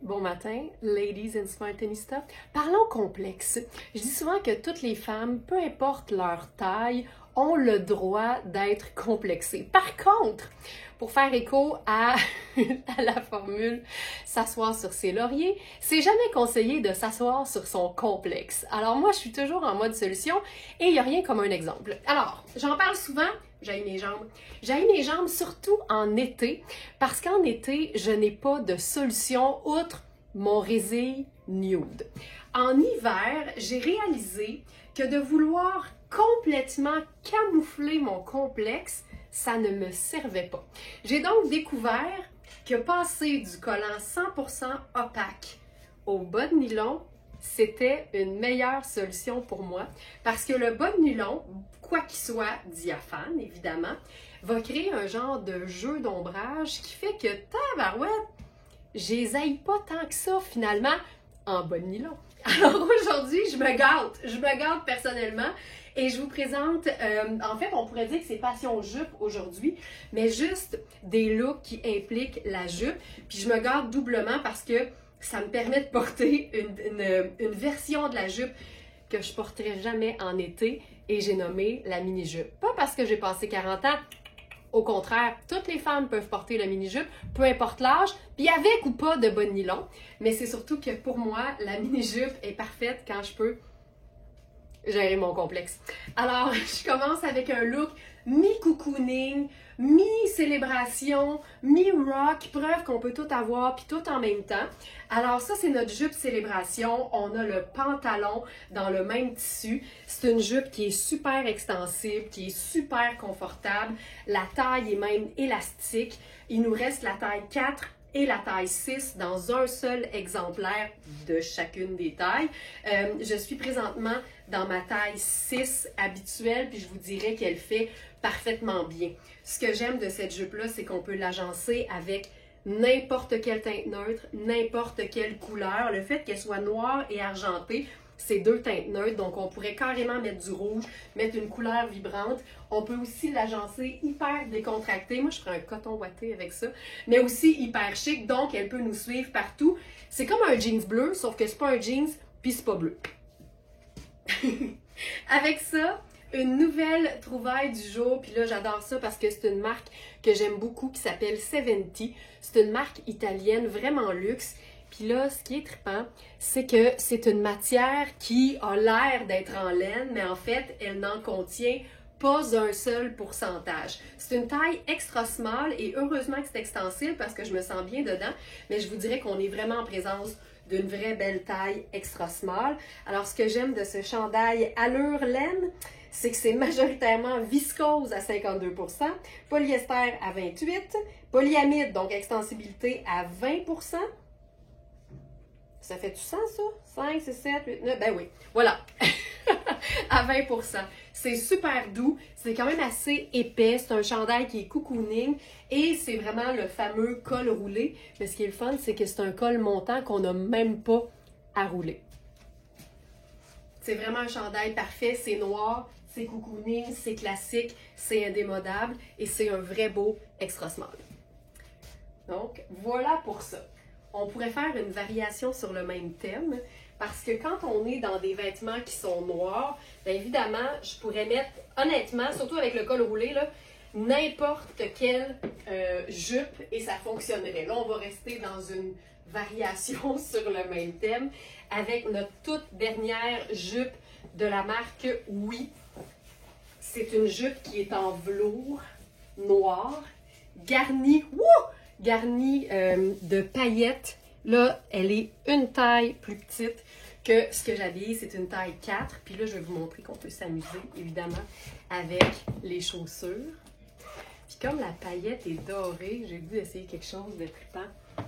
Bon matin, ladies and smartanistas. Parlons complexe. Je dis souvent que toutes les femmes, peu importe leur taille, ont le droit d'être complexées. Par contre, pour faire écho à la formule « s'asseoir sur ses lauriers », c'est jamais conseillé de s'asseoir sur son complexe. Alors moi, je suis toujours en mode solution et il n'y a rien comme un exemple. Alors, j'en parle souvent. J'haïs mes jambes. J'haïs mes jambes surtout en été, parce qu'en été, je n'ai pas de solution outre mon résil nude. En hiver, j'ai réalisé que de vouloir complètement camoufler mon complexe, ça ne me servait pas. J'ai donc découvert que passer du collant 100% opaque au bas de nylon, c'était une meilleure solution pour moi parce que le bas de nylon, quoi qu'il soit diaphane, évidemment, va créer un genre de jeu d'ombrage qui fait que, tabarouette, je les haïs pas tant que ça, finalement, en bas de nylon. Alors aujourd'hui, je me gâte personnellement et je vous présente, en fait, on pourrait dire que c'est passion jupe aujourd'hui, mais juste des looks qui impliquent la jupe, puis je me gâte doublement parce que ça me permet de porter une version de la jupe que je porterai jamais en été et j'ai nommé la mini-jupe. Pas parce que j'ai passé 40 ans, au contraire, toutes les femmes peuvent porter la mini-jupe, peu importe l'âge, puis avec ou pas de bas de nylon, mais c'est surtout que pour moi, la mini-jupe est parfaite quand je peux gérer mon complexe. Alors, je commence avec un look mi-cocooning, mi-célébration, mi-rock, preuve qu'on peut tout avoir puis tout en même temps. Alors ça, c'est notre jupe célébration. On a le pantalon dans le même tissu. C'est une jupe qui est super extensible, qui est super confortable. La taille est même élastique. Il nous reste la taille 4 et la taille 6 dans un seul exemplaire de chacune des tailles. Je suis présentement dans ma taille 6 habituelle, puis je vous dirais qu'elle fait parfaitement bien. Ce que j'aime de cette jupe-là, c'est qu'on peut l'agencer avec n'importe quelle teinte neutre, n'importe quelle couleur. Le fait qu'elle soit noire et argentée, c'est deux teintes neutres, donc on pourrait carrément mettre du rouge, mettre une couleur vibrante. On peut aussi l'agencer hyper décontractée. Moi, je ferais un coton ouaté avec ça, mais aussi hyper chic, donc elle peut nous suivre partout. C'est comme un jeans bleu, sauf que c'est pas un jeans, puis c'est pas bleu. Avec ça, une nouvelle trouvaille du jour, puis là j'adore ça parce que c'est une marque que j'aime beaucoup qui s'appelle 70. C'est une marque italienne vraiment luxe. Puis là, ce qui est trippant, c'est que c'est une matière qui a l'air d'être en laine, mais en fait, elle n'en contient pas un seul pourcentage. C'est une taille extra small et heureusement que c'est extensible parce que je me sens bien dedans, mais je vous dirais qu'on est vraiment en présence d'une vraie belle taille extra small. Alors, ce que j'aime de ce chandail allure laine, c'est que c'est majoritairement viscose à 52%, polyester à 28%, polyamide, donc extensibilité à 20%. Ça fait du sens, ça? 5, 6, 7, 8, 9, ben oui, voilà, à 20%. C'est super doux, c'est quand même assez épais, c'est un chandail qui est cocooning et c'est vraiment le fameux col roulé. Mais ce qui est le fun, c'est que c'est un col montant qu'on n'a même pas à rouler. C'est vraiment un chandail parfait, c'est noir, c'est cocooning, c'est classique, c'est indémodable et c'est un vrai beau extra small. Donc, voilà pour ça. On pourrait faire une variation sur le même thème parce que quand on est dans des vêtements qui sont noirs, bien évidemment, je pourrais mettre, honnêtement, surtout avec le col roulé, là, n'importe quelle jupe et ça fonctionnerait. Là, on va rester dans une variation sur le même thème avec notre toute dernière jupe de la marque Oui. C'est une jupe qui est en velours noir, garnie, garnie de paillettes. Là, elle est une taille plus petite que ce que j'habille. C'est une taille 4. Puis là, je vais vous montrer qu'on peut s'amuser, évidemment, avec les chaussures. Puis comme la paillette est dorée, j'ai voulu essayer quelque chose de trippant.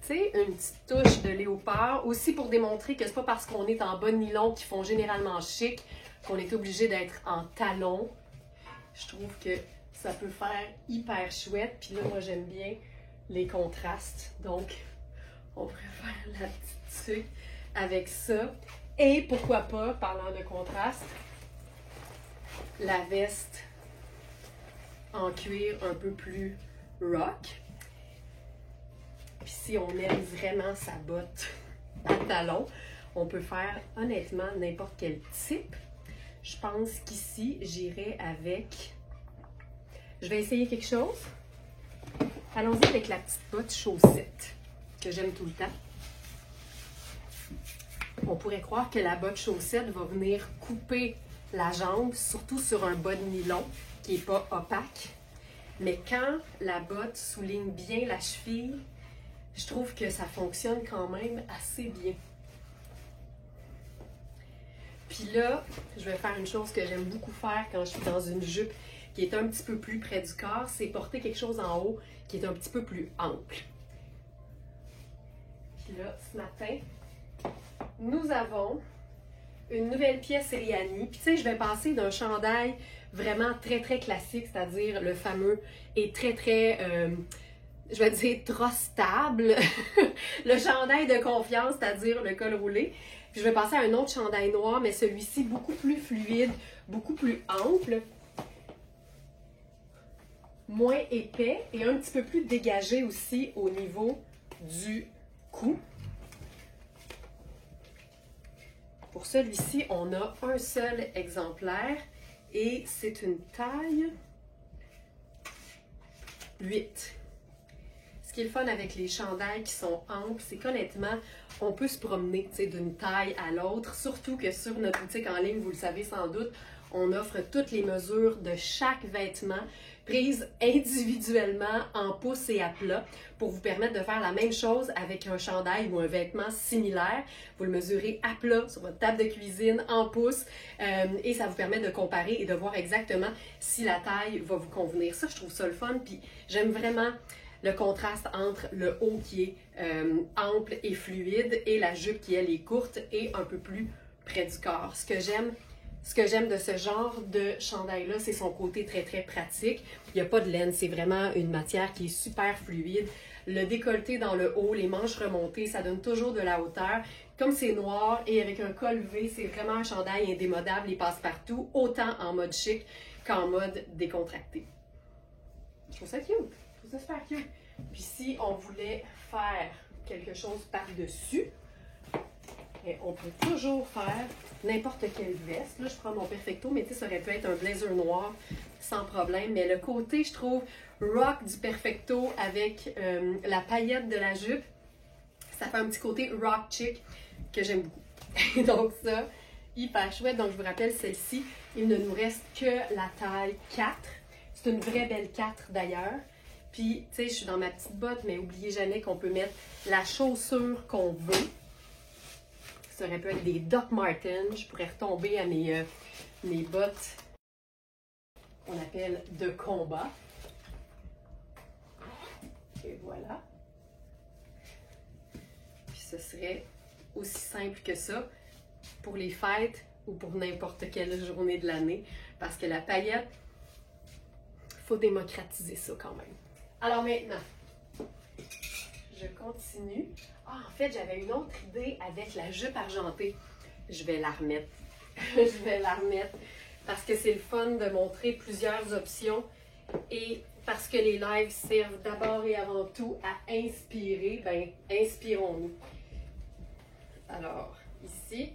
Tu sais, une petite touche de léopard. Aussi pour démontrer que c'est pas parce qu'on est en bas de nylon qui font généralement chic qu'on est obligé d'être en talons. Je trouve que ça peut faire hyper chouette. Puis là, moi, j'aime bien les contrastes. Donc, on pourrait faire la petite tuque avec ça. Et pourquoi pas, parlant de contraste, la veste en cuir un peu plus rock. si on aime vraiment sa botte à talons, on peut faire honnêtement n'importe quel type. Je pense qu'ici, j'irai avec... Je vais essayer quelque chose. Allons-y avec la petite botte chaussette, que j'aime tout le temps. On pourrait croire que la botte chaussette va venir couper la jambe, surtout sur un bas de nylon qui n'est pas opaque. Mais quand la botte souligne bien la cheville, je trouve que ça fonctionne quand même assez bien. Puis là, je vais faire une chose que j'aime beaucoup faire quand je suis dans une jupe qui est un petit peu plus près du corps, c'est porter quelque chose en haut qui est un petit peu plus ample. Puis là, ce matin, nous avons une nouvelle pièce Riani. Puis tu sais, je vais passer d'un chandail vraiment très très classique, c'est-à-dire le fameux et très très, je vais dire, trop stable, le chandail de confiance, c'est-à-dire le col roulé. Puis je vais passer à un autre chandail noir, mais celui-ci beaucoup plus fluide, beaucoup plus ample, moins épais et un petit peu plus dégagé aussi au niveau du cou. Pour celui-ci, on a un seul exemplaire et c'est une taille 8. Ce qui est le fun avec les chandails qui sont amples, c'est qu'honnêtement, on peut se promener d'une taille à l'autre, surtout que sur notre boutique en ligne, vous le savez sans doute, on offre toutes les mesures de chaque vêtement prises individuellement en pouces et à plat pour vous permettre de faire la même chose avec un chandail ou un vêtement similaire. Vous le mesurez à plat sur votre table de cuisine en pouces et ça vous permet de comparer et de voir exactement si la taille va vous convenir. Ça, je trouve ça le fun, puis j'aime vraiment le contraste entre le haut qui est ample et fluide et la jupe qui, elle, est courte et un peu plus près du corps. Ce que j'aime de ce genre de chandail-là, c'est son côté très, très pratique. Il n'y a pas de laine, c'est vraiment une matière qui est super fluide. Le décolleté dans le haut, les manches remontées, ça donne toujours de la hauteur. Comme c'est noir et avec un col V, c'est vraiment un chandail indémodable et passe-partout, autant en mode chic qu'en mode décontracté. Je trouve ça cute. Je trouve ça super cute. Puis si on voulait faire quelque chose par-dessus, on peut toujours faire n'importe quelle veste. Là, je prends mon Perfecto, mais tu sais, ça aurait pu être un blazer noir sans problème. Mais le côté, je trouve, rock du Perfecto avec la paillette de la jupe, ça fait un petit côté rock chic que j'aime beaucoup. Donc ça, hyper chouette. Donc je vous rappelle, celle-ci, il ne nous reste que la taille 4. C'est une vraie belle 4 d'ailleurs. Puis, tu sais, je suis dans ma petite botte, mais n'oubliez jamais qu'on peut mettre la chaussure qu'on veut. Ça aurait pu être des Doc Martens. Je pourrais retomber à mes bottes qu'on appelle de combat. Et voilà. Puis ce serait aussi simple que ça pour les fêtes ou pour n'importe quelle journée de l'année. Parce que la paillette, il faut démocratiser ça quand même. Alors maintenant, je continue. Ah, en fait, j'avais une autre idée avec la jupe argentée. Je vais la remettre. Je vais la remettre parce que c'est le fun de montrer plusieurs options et parce que les lives servent d'abord et avant tout à inspirer. Ben, inspirons-nous. Alors, ici,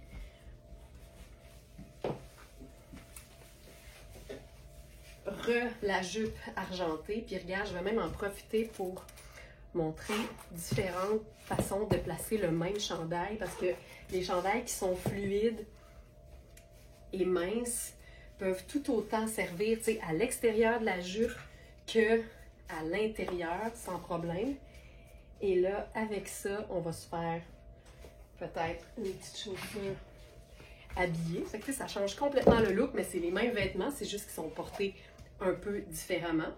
la jupe argentée. Puis regarde, je vais même en profiter pour montrer différentes façons de placer le même chandail parce que les chandails qui sont fluides et minces peuvent tout autant servir à l'extérieur de la jupe que à l'intérieur sans problème. Et là, avec ça, on va se faire peut-être une petite chaussure habillée. Ça fait que ça change complètement le look, mais c'est les mêmes vêtements, c'est juste qu'ils sont portés un peu différemment.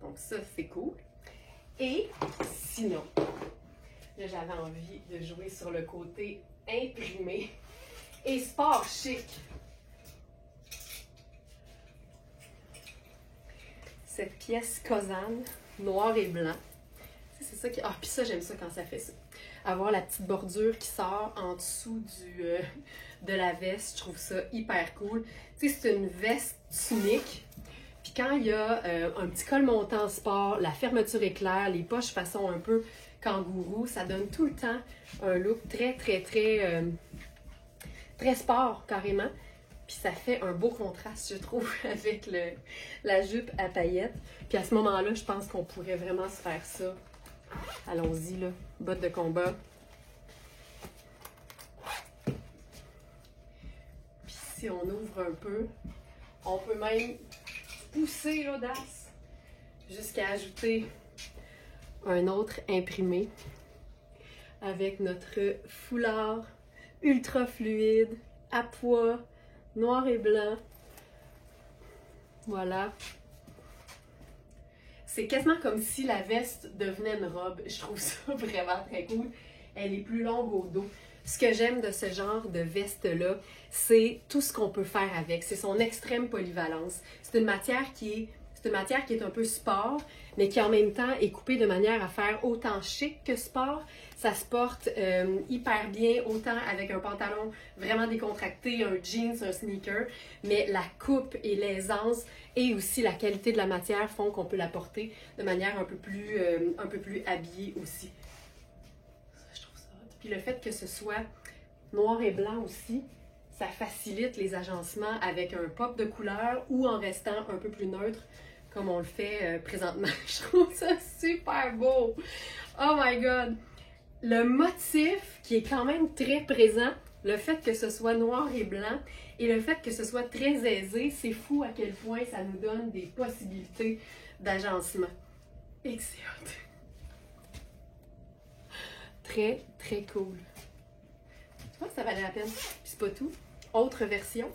Donc ça, c'est cool. Et sinon, là, j'avais envie de jouer sur le côté imprimé et sport chic. Cette pièce Cosane, noir et blanc. C'est ça qui... Ah, puis ça, j'aime ça quand ça fait ça. Avoir la petite bordure qui sort en dessous de la veste, je trouve ça hyper cool. Tu sais, c'est une veste tunique. Puis quand il y a un petit col montant sport, la fermeture éclair, les poches façon un peu kangourou, ça donne tout le temps un look très sport carrément. Puis ça fait un beau contraste, je trouve, avec la jupe à paillettes. Puis à ce moment-là, je pense qu'on pourrait vraiment se faire ça. Allons-y, là. Bottes de combat. Puis si on ouvre un peu, on peut même pousser l'audace jusqu'à ajouter un autre imprimé avec notre foulard ultra fluide, à pois, noir et blanc. Voilà. C'est quasiment comme si la veste devenait une robe. Je trouve ça vraiment très cool. Elle est plus longue au dos. Ce que j'aime de ce genre de veste-là, c'est tout ce qu'on peut faire avec. C'est son extrême polyvalence. C'est une matière qui est un peu sport, mais qui en même temps est coupée de manière à faire autant chic que sport. Ça se porte hyper bien, autant avec un pantalon vraiment décontracté, un jeans, un sneaker, mais la coupe et l'aisance et aussi la qualité de la matière font qu'on peut la porter de manière un peu plus habillée aussi. Je trouve ça hot. Puis le fait que ce soit noir et blanc aussi, ça facilite les agencements avec un pop de couleur ou en restant un peu plus neutre comme on le fait présentement. Je trouve ça super beau! Oh my god! Le motif qui est quand même très présent, le fait que ce soit noir et blanc et le fait que ce soit très aisé, c'est fou à quel point ça nous donne des possibilités d'agencement. Excellent! Très, très cool. Je pense que ça valait la peine. Puis c'est pas tout. Autre version.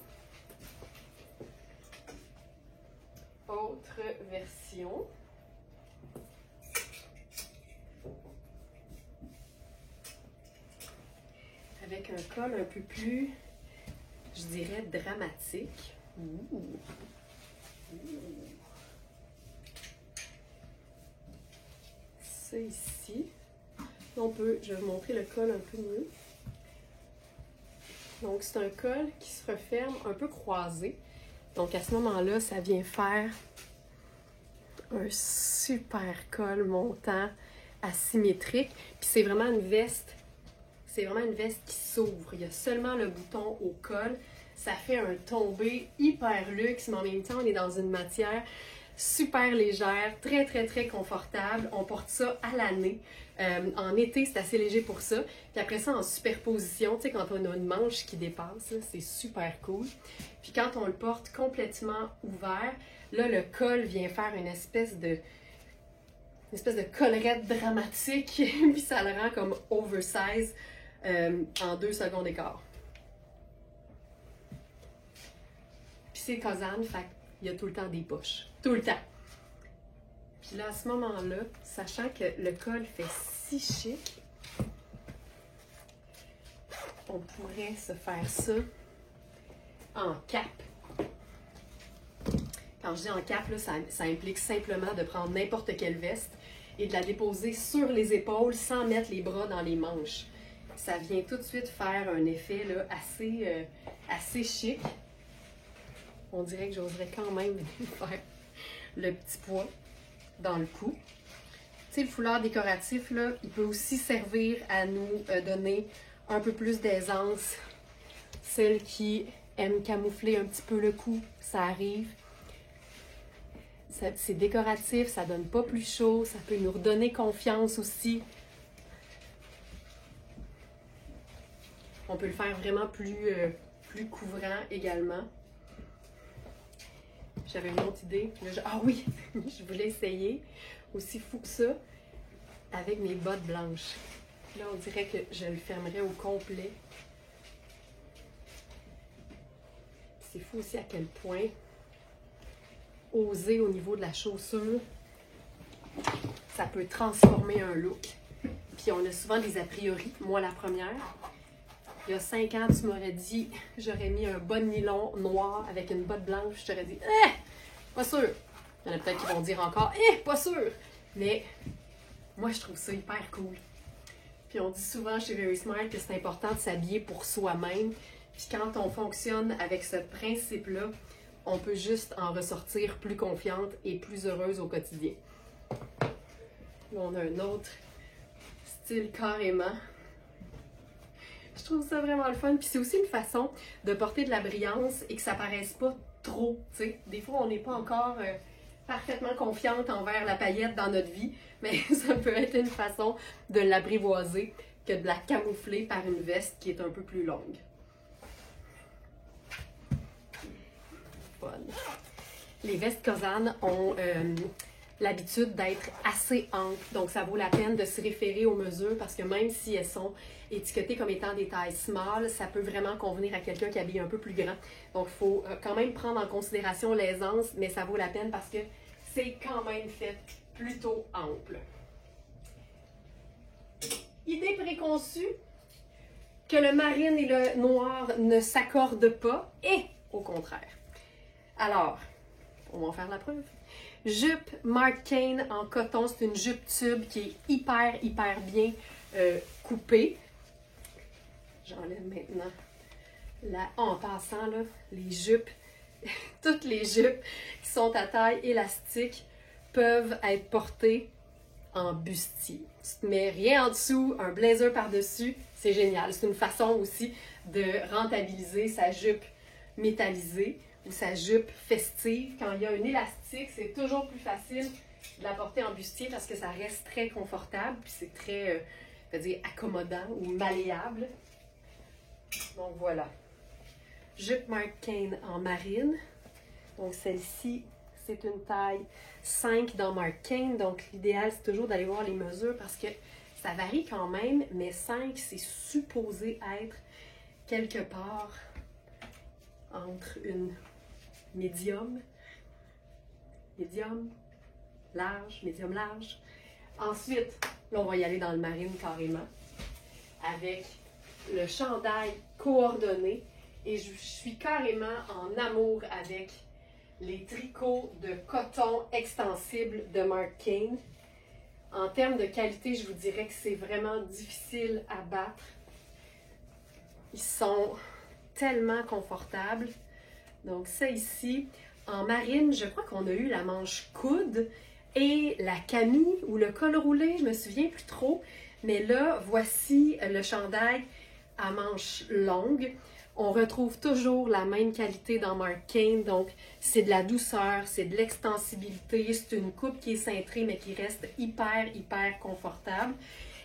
Autre version. Avec un col un peu plus, je dirais, dramatique. Ouh. Ouh. Ça ici. Je vais vous montrer le col un peu mieux. Donc, c'est un col qui se referme un peu croisé. Donc, à ce moment-là, ça vient faire un super col montant asymétrique. Puis c'est vraiment une veste qui s'ouvre. Il y a seulement le bouton au col. Ça fait un tombé hyper luxe, mais en même temps, on est dans une matière super légère, très, très, très confortable. On porte ça à l'année. En été, c'est assez léger pour ça. Puis après ça, en superposition, tu sais, quand on a une manche qui dépasse, c'est super cool. Puis quand on le porte complètement ouvert, là, le col vient faire une espèce de collerette dramatique. Puis ça le rend comme oversize en 2 secondes et quart. Puis c'est Kazan, fait qu'il y a tout le temps des poches. Tout le temps. Puis là, à ce moment-là, sachant que le col fait si chic, on pourrait se faire ça en cape. Quand je dis en cape, là, ça implique simplement de prendre n'importe quelle veste et de la déposer sur les épaules sans mettre les bras dans les manches. Ça vient tout de suite faire un effet là, assez chic. On dirait que j'oserais quand même faire le petit pois dans le cou. Tu sais, le foulard décoratif, là, il peut aussi servir à nous donner un peu plus d'aisance. Celles qui aiment camoufler un petit peu le cou, ça arrive. C'est décoratif, ça donne pas plus chaud, ça peut nous redonner confiance aussi. On peut le faire vraiment plus couvrant également. J'avais une autre idée. Ah oui, je voulais essayer, aussi fou que ça, avec mes bottes blanches. Là, on dirait que je le fermerais au complet. C'est fou aussi à quel point oser au niveau de la chaussure, ça peut transformer un look. Puis on a souvent des a priori. Moi, la première, il y a 5 ans, tu m'aurais dit, j'aurais mis un bas de nylon noir avec une botte blanche, je t'aurais dit, pas sûr. Il y en a peut-être qui vont dire encore, pas sûr. Mais moi, je trouve ça hyper cool. Puis on dit souvent chez Very Smart que c'est important de s'habiller pour soi-même. Puis quand on fonctionne avec ce principe-là, on peut juste en ressortir plus confiante et plus heureuse au quotidien. Là, on a un autre style carrément. Je trouve ça vraiment le fun. Puis c'est aussi une façon de porter de la brillance et que ça paraisse pas trop, tu sais. Des fois, on n'est pas encore parfaitement confiante envers la paillette dans notre vie, mais ça peut être une façon de l'apprivoiser que de la camoufler par une veste qui est un peu plus longue. Fun. Les vestes Kozan ont l'habitude d'être assez amples, donc ça vaut la peine de se référer aux mesures parce que même si elles sont étiquetées comme étant des tailles small, ça peut vraiment convenir à quelqu'un qui habille un peu plus grand. Donc il faut quand même prendre en considération l'aisance, mais ça vaut la peine parce que c'est quand même fait plutôt ample. Idée préconçue que le marine et le noir ne s'accordent pas, et au contraire. Alors, on va en faire la preuve. Jupe Marc Cain en coton, c'est une jupe tube qui est hyper bien coupée. J'enlève maintenant en passant là, les jupes, toutes les jupes qui sont à taille élastique peuvent être portées en bustier. Tu te mets rien en dessous, un blazer par-dessus, c'est génial. C'est une façon aussi de rentabiliser sa jupe métallisée ou sa jupe festive. Quand il y a un élastique, c'est toujours plus facile de la porter en bustier parce que ça reste très confortable puis c'est très je veux dire, accommodant ou malléable. Donc voilà. Jupe Marc Cain en marine. Donc celle-ci, c'est une taille 5 dans Marc Cain. Donc l'idéal, c'est toujours d'aller voir les mesures parce que ça varie quand même, mais 5, c'est supposé être quelque part entre une médium large. Ensuite, là, on va y aller dans le marine carrément, avec le chandail coordonné. Et je suis carrément en amour avec les tricots de coton extensible de Marc Cain. En termes de qualité, je vous dirais que c'est vraiment difficile à battre. Ils sont tellement confortables. Donc ça ici, en marine, je crois qu'on a eu la manche coude et la camie ou le col roulé, je me souviens plus trop. Mais là, voici le chandail à manches longues. On retrouve toujours la même qualité dans Marc Cain, donc c'est de la douceur, c'est de l'extensibilité, c'est une coupe qui est cintrée mais qui reste hyper confortable.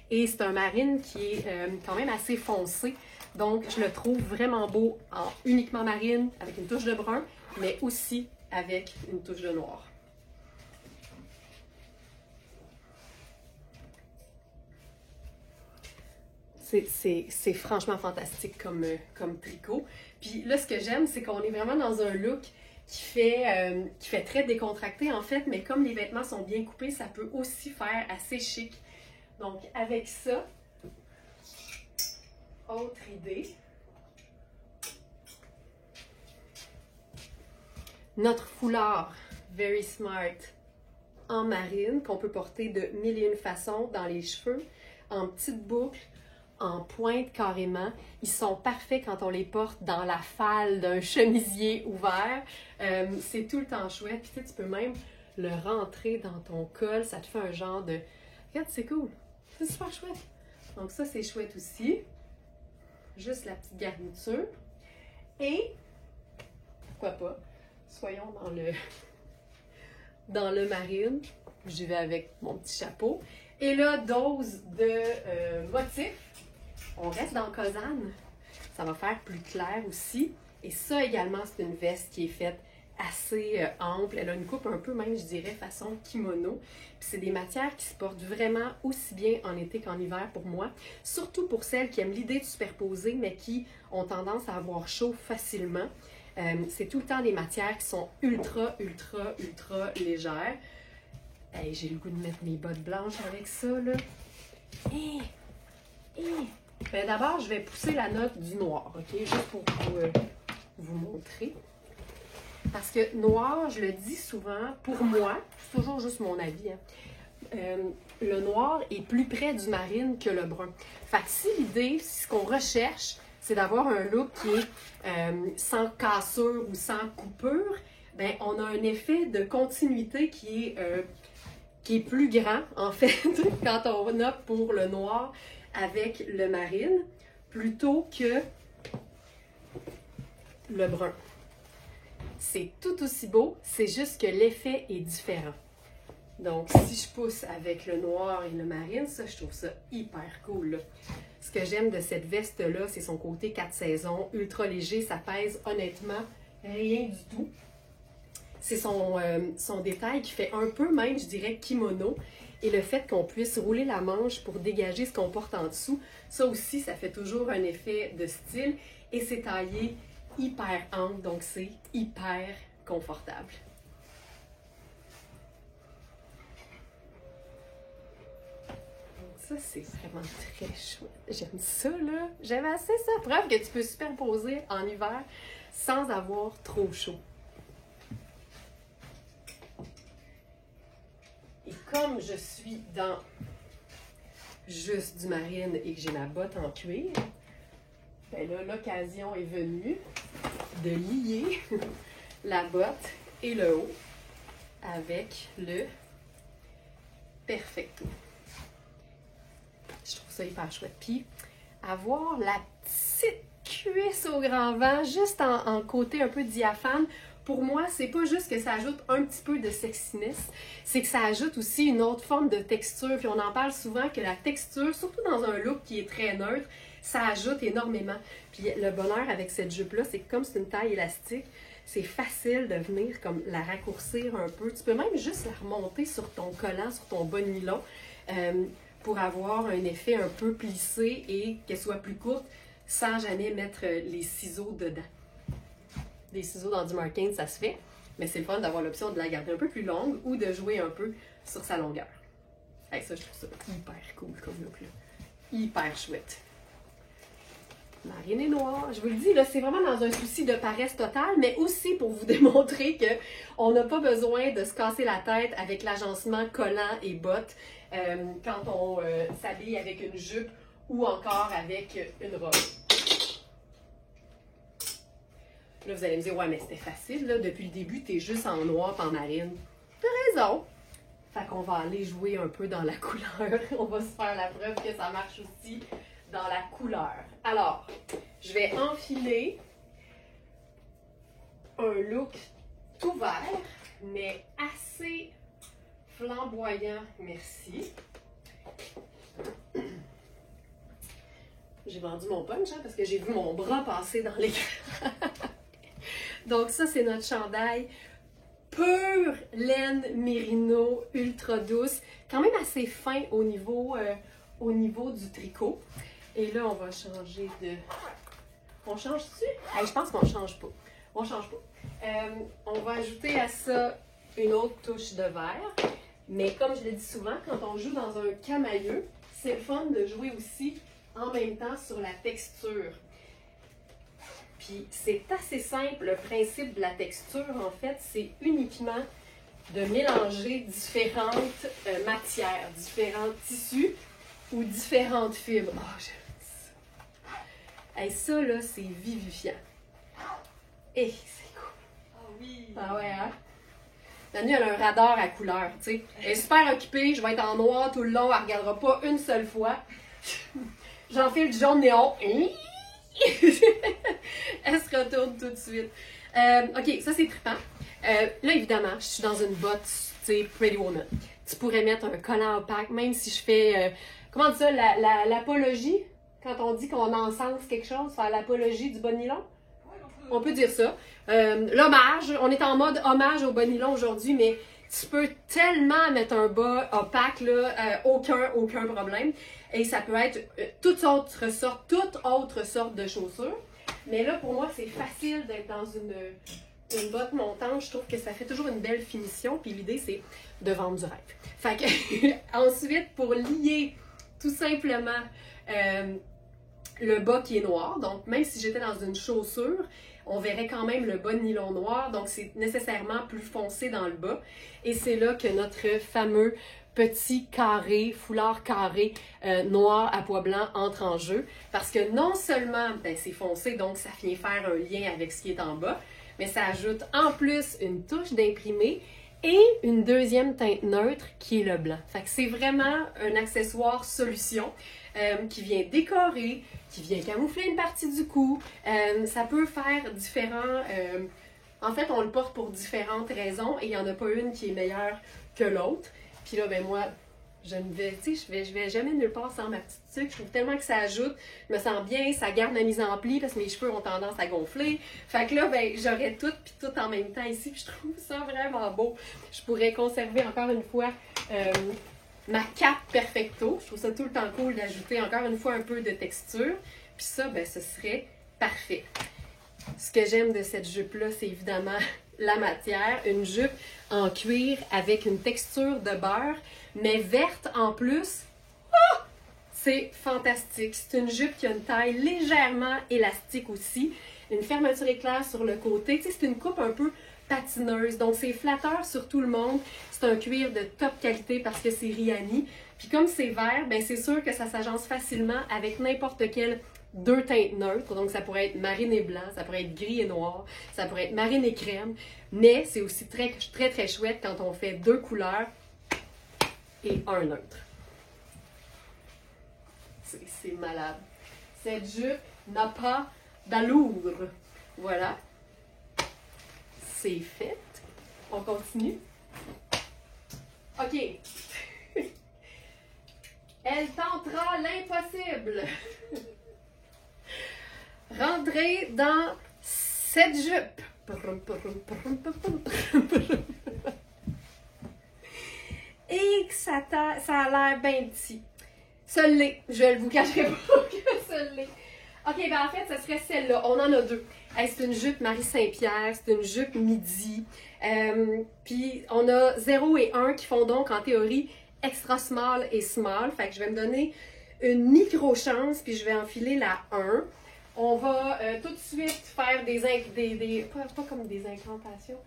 Et c'est un marine qui est quand même assez foncé, donc je le trouve vraiment beau en uniquement marine avec une touche de brun, mais aussi avec une touche de noir. C'est franchement fantastique comme tricot. Puis là, ce que j'aime, c'est qu'on est vraiment dans un look qui fait très décontracté en fait, mais comme les vêtements sont bien coupés, ça peut aussi faire assez chic. Donc avec ça, autre idée. Notre foulard Very Smart en marine qu'on peut porter de mille et une façons dans les cheveux, en petites boucles, en pointe carrément. Ils sont parfaits quand on les porte dans la falle d'un chemisier ouvert. C'est tout le temps chouette. Puis tu peux même le rentrer dans ton col. Ça te fait un genre de... Regarde, c'est cool. C'est super chouette. Donc ça, c'est chouette aussi. Juste la petite garniture. Et, pourquoi pas, soyons dans le marine. J'y vais avec mon petit chapeau. Et là, dose de motifs. On reste dans Kozan. Ça va faire plus clair aussi. Et ça également, c'est une veste qui est faite assez ample. Elle a une coupe un peu même, je dirais, façon kimono. Puis c'est des matières qui se portent vraiment aussi bien en été qu'en hiver pour moi. Surtout pour celles qui aiment l'idée de superposer, mais qui ont tendance à avoir chaud facilement. C'est tout le temps des matières qui sont ultra légères. Hey, j'ai le goût de mettre mes bottes blanches avec ça, là. Ben, d'abord, je vais pousser la note du noir, OK? Juste pour vous montrer. Parce que noir, je le dis souvent, pour moi, c'est toujours juste mon avis, hein, le noir est plus près du marine que le brun. Fait que si l'idée, si ce qu'on recherche, c'est d'avoir un look qui est sans cassure ou sans coupure. Ben, on a un effet de continuité qui est plus grand, en fait, quand on opte pour le noir avec le marine, plutôt que le brun. C'est tout aussi beau, c'est juste que l'effet est différent. Donc, si je pousse avec le noir et le marine, ça, je trouve ça hyper cool, là. Ce que j'aime de cette veste-là, c'est son côté 4 saisons, ultra léger, ça pèse honnêtement rien du tout. C'est son détail qui fait un peu même, je dirais, kimono. Et le fait qu'on puisse rouler la manche pour dégager ce qu'on porte en dessous, ça aussi, ça fait toujours un effet de style. Et c'est taillé hyper ample, donc c'est hyper confortable. Ça, c'est vraiment très chouette. J'aime ça, là. J'aime assez ça. Preuve que tu peux superposer en hiver sans avoir trop chaud. Et comme je suis dans juste du marine et que j'ai ma botte en cuir, ben là, l'occasion est venue de lier la botte et le haut avec le Perfecto. Je trouve ça hyper chouette. Puis, avoir la petite cuisse au grand vent, juste en côté un peu diaphane, pour moi, c'est pas juste que ça ajoute un petit peu de sexiness, c'est que ça ajoute aussi une autre forme de texture. Puis on en parle souvent que la texture, surtout dans un look qui est très neutre, ça ajoute énormément. Puis le bonheur avec cette jupe-là, c'est que comme c'est une taille élastique, c'est facile de venir comme la raccourcir un peu. Tu peux même juste la remonter sur ton collant, sur ton bas de nylon, pour avoir un effet un peu plissé et qu'elle soit plus courte sans jamais mettre les ciseaux dedans. Des ciseaux dans du marking, ça se fait, mais c'est le fun d'avoir l'option de la garder un peu plus longue ou de jouer un peu sur sa longueur. Hey, ça, je trouve ça hyper cool comme look, là. Hyper chouette. Marine et noir, je vous le dis, là, c'est vraiment dans un souci de paresse totale, mais aussi pour vous démontrer qu'on n'a pas besoin de se casser la tête avec l'agencement collant et bottes quand on s'habille avec une jupe ou encore avec une robe. Là, vous allez me dire, ouais, mais c'était facile, là, depuis le début, t'es juste en noir et en marine. T'as raison. Fait qu'on va aller jouer un peu dans la couleur. On va se faire la preuve que ça marche aussi dans la couleur. Alors, je vais enfiler un look tout vert, mais assez flamboyant, merci. J'ai vendu mon punch, hein, parce que j'ai vu mon bras passer dans l'écran. Donc ça, c'est notre chandail pure laine mérino, ultra douce, quand même assez fin au niveau du tricot. Et là, on va changer de... On change-tu? Hey, je pense qu'on change pas. On change pas. On va ajouter à ça une autre touche de vert. Mais comme je l'ai dit souvent, quand on joue dans un camailleux, c'est le fun de jouer aussi en même temps sur la texture. Puis c'est assez simple, le principe de la texture, en fait, c'est uniquement de mélanger différentes matières, différents tissus ou différentes fibres. Oh, j'aime ça. Et ça, là, c'est vivifiant. Et c'est cool. Oh oui! Ah ouais, hein? Manu, elle a un radar à couleur, tu sais. Elle est super occupée, je vais être en noir tout le long, elle ne regardera pas une seule fois. J'enfile du jaune néon. Elle se retourne tout de suite. OK, ça c'est trippant. Là, évidemment, je suis dans une botte, tu sais, Pretty Woman. Tu pourrais mettre un collant opaque, même si je fais, comment on dit ça, l'apologie? Quand on dit qu'on encense quelque chose, faire l'apologie du bas de nylon? On peut dire ça. L'hommage, on est en mode hommage au bas de nylon aujourd'hui, mais tu peux tellement mettre un bas opaque, là, aucun problème. Et ça peut être toute autre sorte de chaussures. Mais là, pour moi, c'est facile d'être dans une botte montante. Je trouve que ça fait toujours une belle finition. Puis l'idée, c'est de vendre du rêve. Fait que, ensuite, pour lier tout simplement le bas qui est noir, donc même si j'étais dans une chaussure, on verrait quand même le bas de nylon noir, donc c'est nécessairement plus foncé dans le bas. Et c'est là que notre fameux petit carré, foulard carré noir à pois blanc entre en jeu. Parce que non seulement ben, c'est foncé, donc ça vient faire un lien avec ce qui est en bas, mais ça ajoute en plus une touche d'imprimé et une deuxième teinte neutre qui est le blanc. Fait que c'est vraiment un accessoire solution qui vient décorer, qui vient camoufler une partie du cou. Ça peut faire différents... en fait, on le porte pour différentes raisons et il n'y en a pas une qui est meilleure que l'autre. Puis là, ben moi, je vais jamais nulle part sans ma petite tuque. Je trouve tellement que ça ajoute. Je me sens bien, ça garde ma mise en pli parce que mes cheveux ont tendance à gonfler. Fait que là, ben, j'aurais tout puis tout en même temps ici. Puis je trouve ça vraiment beau. Je pourrais conserver encore une fois ma cape perfecto. Je trouve ça tout le temps cool d'ajouter encore une fois un peu de texture. Puis ça, ben, ce serait parfait. Ce que j'aime de cette jupe-là, c'est évidemment la matière. Une jupe en cuir avec une texture de beurre, mais verte en plus. Oh! C'est fantastique. C'est une jupe qui a une taille légèrement élastique aussi. Une fermeture éclair sur le côté. Tu sais, c'est une coupe un peu patineuse. Donc, c'est flatteur sur tout le monde. C'est un cuir de top qualité parce que c'est Riani. Puis comme c'est vert, ben c'est sûr que ça s'agence facilement avec n'importe quelle deux teintes neutres. Donc, ça pourrait être marine et blanc, ça pourrait être gris et noir, ça pourrait être marine et crème. Mais c'est aussi très, très, très chouette quand on fait deux couleurs et un neutre. C'est malade. Cette jupe n'a pas d'allure. Voilà. C'est fait. On continue. OK. Elle tentera l'impossible. Rentrez dans cette jupe. Et que ça a l'air bien petit. Ça l'est. Je ne vous cacherai pas que ça l'est. OK, ben en fait, ce serait celle-là. On en a deux. Hey, c'est une jupe Marie Saint-Pierre, c'est une jupe midi. Puis on a 0 et 1 qui font donc en théorie extra small et small. Fait que je vais me donner une micro-chance, puis je vais enfiler la 1. On va tout de suite faire pas comme des incantations.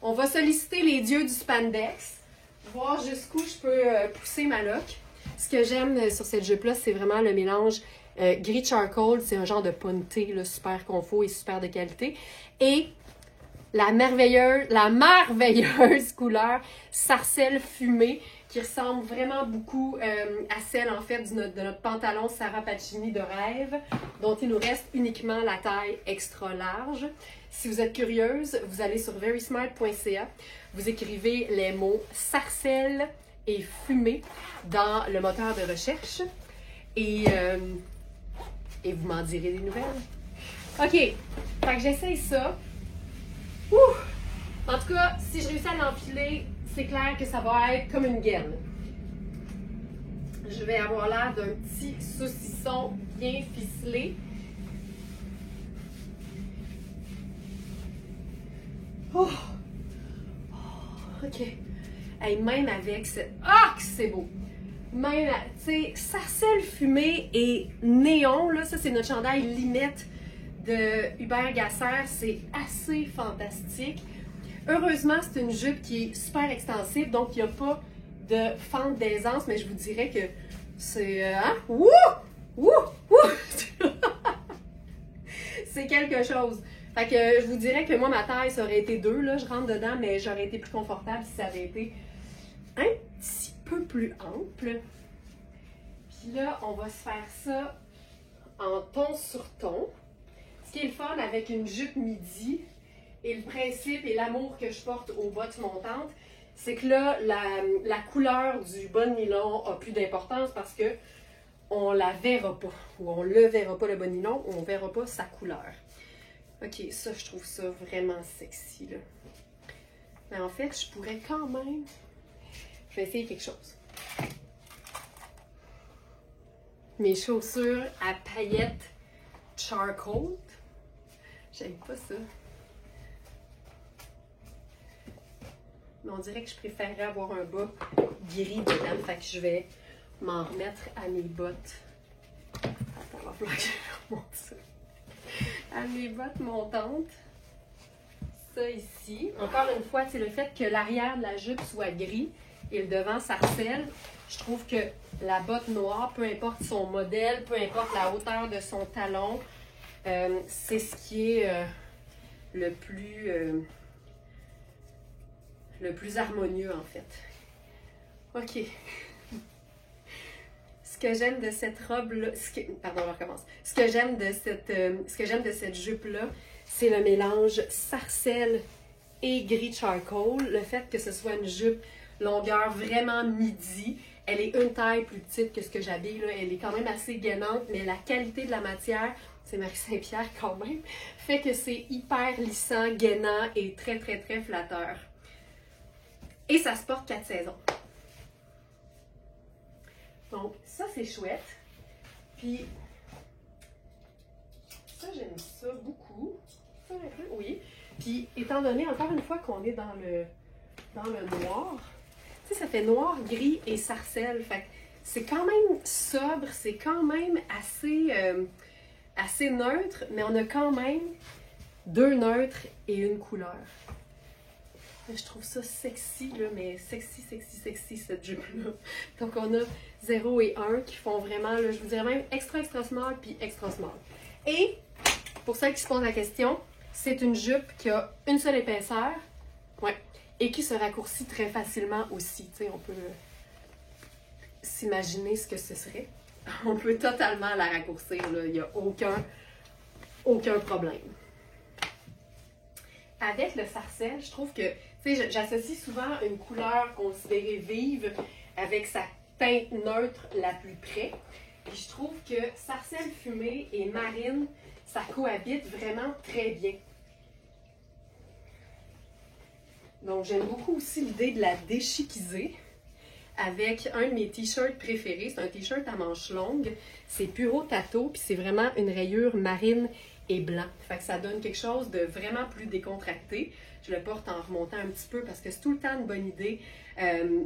On va solliciter les dieux du spandex, voir jusqu'où je peux pousser ma loque. Ce que j'aime sur cette jupe-là, c'est vraiment le mélange gris charcoal. C'est un genre de punté là, super confort et super de qualité. Et la merveilleuse couleur sarcelle fumée qui ressemble vraiment beaucoup à celle en fait de notre pantalon Sarah Pacini de rêve, dont il nous reste uniquement la taille extra large. Si vous êtes curieuse, vous allez sur verysmart.ca, vous écrivez les mots sarcelle et fumée dans le moteur de recherche et vous m'en direz des nouvelles. OK, fait que j'essaye ça. Ouh! En tout cas, si je réussis à l'enfiler, c'est clair que ça va être comme une gaine. Je vais avoir l'air d'un petit saucisson bien ficelé. Oh! OK. Hey, même avec cette... Ah, que c'est beau! Même, tu sais, sarcelle fumée et néon, là, ça c'est notre chandail Limette de Hubert Gasser, c'est assez fantastique. Heureusement, c'est une jupe qui est super extensive, donc il n'y a pas de fente d'aisance, mais je vous dirais que c'est... hein? Wouh! Wouh! Wouh! C'est quelque chose. Fait que je vous dirais que moi, ma taille, ça aurait été 2, là, je rentre dedans, mais j'aurais été plus confortable si ça avait été un petit peu plus ample. Puis là, on va se faire ça en ton sur ton. Ce qui est le fun avec une jupe midi, et le principe et l'amour que je porte aux bottes montantes, c'est que là, la couleur du bas de nylon a plus d'importance parce que on la verra pas, ou on le verra pas le bas de nylon, ou on verra pas sa couleur. OK, ça, je trouve ça vraiment sexy, là. Mais en fait, je pourrais quand même... Je vais essayer quelque chose. Mes chaussures à paillettes charcoal. J'aime pas ça. Mais on dirait que je préférerais avoir un bas gris dedans. Fait que je vais m'en remettre à mes bottes. Attends, il va falloir que je remonte ça. À mes bottes montantes. Ça ici. Encore une fois, c'est le fait que l'arrière de la jupe soit gris et le devant sarcelle. Je trouve que la botte noire, peu importe son modèle, peu importe la hauteur de son talon, c'est ce qui est le plus harmonieux en fait. OK. Ce que j'aime de cette robe-là, pardon, on recommence. Ce que j'aime de cette jupe-là, c'est le mélange sarcelle et gris charcoal. Le fait que ce soit une jupe longueur vraiment midi. Elle est une taille plus petite que ce que j'habille, là. Elle est quand même assez gainante, mais la qualité de la matière, c'est Marie Saint-Pierre quand même, fait que c'est hyper lissant, gainant et très, très, très flatteur. Et ça se porte 4 saisons. Donc, ça, c'est chouette. Puis, ça, j'aime ça beaucoup. Ça, un peu, oui. Puis, étant donné, encore une fois, qu'on est dans le noir, tu sais, ça fait noir, gris et sarcelle. Fait que c'est quand même sobre, c'est quand même assez neutre, mais on a quand même 2 neutres et une couleur. Je trouve ça sexy, là, mais sexy, cette jupe-là. Donc, on a 0 et 1 qui font vraiment, là, je vous dirais même extra small puis extra small. Et, pour celles qui se posent la question, c'est une jupe qui a une seule épaisseur, ouais, et qui se raccourcit très facilement aussi. Tu sais, on peut s'imaginer ce que ce serait. On peut totalement la raccourcir, là. Il n'y a aucun problème. Avec le sarcelle, je trouve que, tu sais, j'associe souvent une couleur considérée vive avec sa teinte neutre la plus près. Et je trouve que sarcelle fumée et marine, ça cohabite vraiment très bien. Donc, j'aime beaucoup aussi l'idée de la déchiquiser avec un de mes t-shirts préférés. C'est un t-shirt à manches longues. C'est Puro Tato, puis c'est vraiment une rayure marine et blanc. Fait que ça donne quelque chose de vraiment plus décontracté. Je le porte en remontant un petit peu parce que c'est tout le temps une bonne idée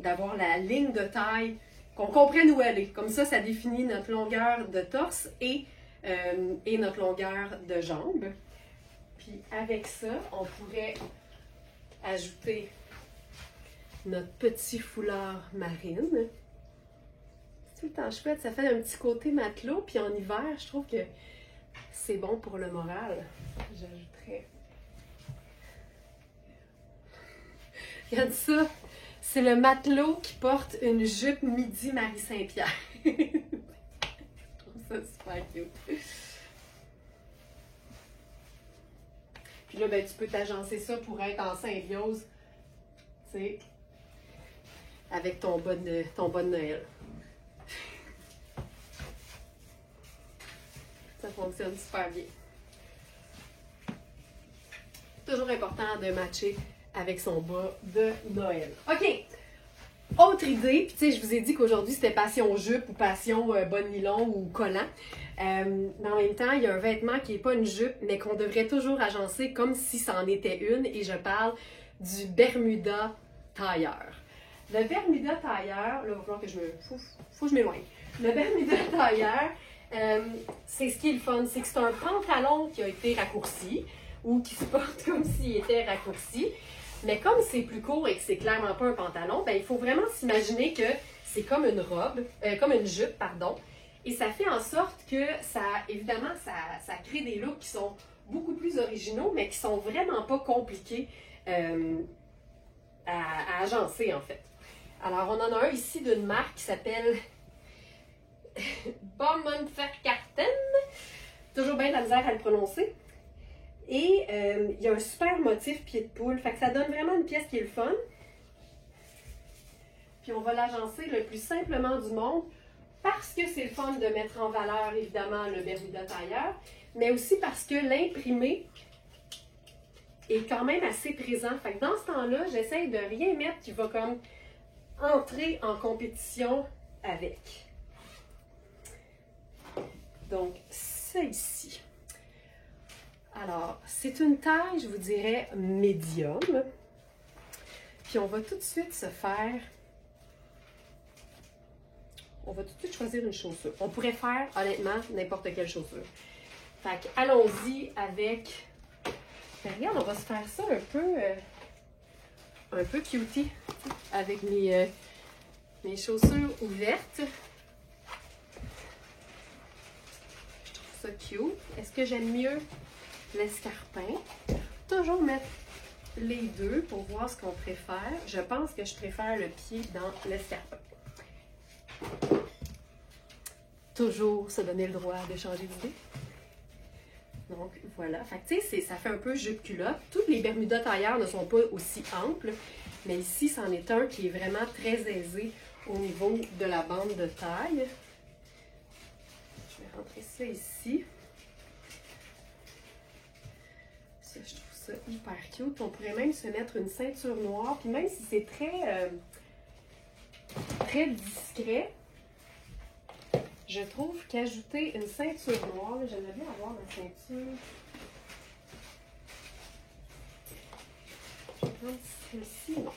d'avoir la ligne de taille, qu'on comprenne où elle est. Comme ça, ça définit notre longueur de torse et notre longueur de jambe. Puis avec ça, on pourrait ajouter notre petit foulard marine. C'est tout le temps chouette. Ça fait un petit côté matelot. Puis en hiver, je trouve que c'est bon pour le moral. J'ajouterais. Regarde ça. C'est le matelot qui porte une jupe midi Marie Saint-Pierre. Je trouve ça super cute. Puis là, ben, tu peux t'agencer ça pour être en symbiose, tu sais, avec ton bas de Noël. Ça fonctionne super bien. Toujours important de matcher avec son bas de Noël. OK! Autre idée, puis tu sais, je vous ai dit qu'aujourd'hui c'était passion jupe ou passion bas de nylon ou collant. Mais en même temps, il y a un vêtement qui n'est pas une jupe, mais qu'on devrait toujours agencer comme si c'en était une, et je parle du Bermuda tailleur. Le Bermuda tailleur, là, il va falloir que faut que je m'éloigne. Le Bermuda tailleur, c'est ce qui est le fun, c'est que c'est un pantalon qui a été raccourci, ou qui se porte comme s'il était raccourci. Mais comme c'est plus court et que c'est clairement pas un pantalon, ben, il faut vraiment s'imaginer que c'est comme une robe, comme une jupe, pardon. Et ça fait en sorte que évidemment, ça crée des looks qui sont beaucoup plus originaux, mais qui sont vraiment pas compliqués à agencer, en fait. Alors, on en a un ici d'une marque qui s'appelle Baumann-Verkarten. Toujours bien de la misère à le prononcer. Et il y a un super motif pied de poule. Fait que ça donne vraiment une pièce qui est le fun. Puis on va l'agencer le plus simplement du monde parce que c'est le fun de mettre en valeur, évidemment, le Bermuda tailleur, mais aussi parce que l'imprimé est quand même assez présent. Fait que dans ce temps-là, j'essaye de rien mettre qui va comme entrer en compétition avec. Donc, ça ici. Alors, c'est une taille, je vous dirais, médium. Puis on va tout de suite se faire... On va tout de suite choisir une chaussure. On pourrait faire, honnêtement, n'importe quelle chaussure. Fait que, allons-y avec... Ben, regarde, on va se faire ça un peu cutie. Avec mes mes chaussures ouvertes. Je trouve ça cute. Est-ce que j'aime mieux l'escarpin? Toujours mettre les deux pour voir ce qu'on préfère. Je pense que je préfère le pied dans l'escarpin. Toujours se donner le droit de changer d'idée. Donc voilà, fait que, tu sais, ça fait un peu jupe-culotte. Toutes les Bermudas tailleurs ne sont pas aussi amples, mais ici, c'en est un qui est vraiment très aisé au niveau de la bande de taille. Je vais rentrer ça ici. Ça, je trouve ça hyper cute. On pourrait même se mettre une ceinture noire, puis même si c'est très discret, je trouve qu'ajouter une ceinture noire, j'aimerais bien avoir ma ceinture. Je vais prendre celle-ci, non.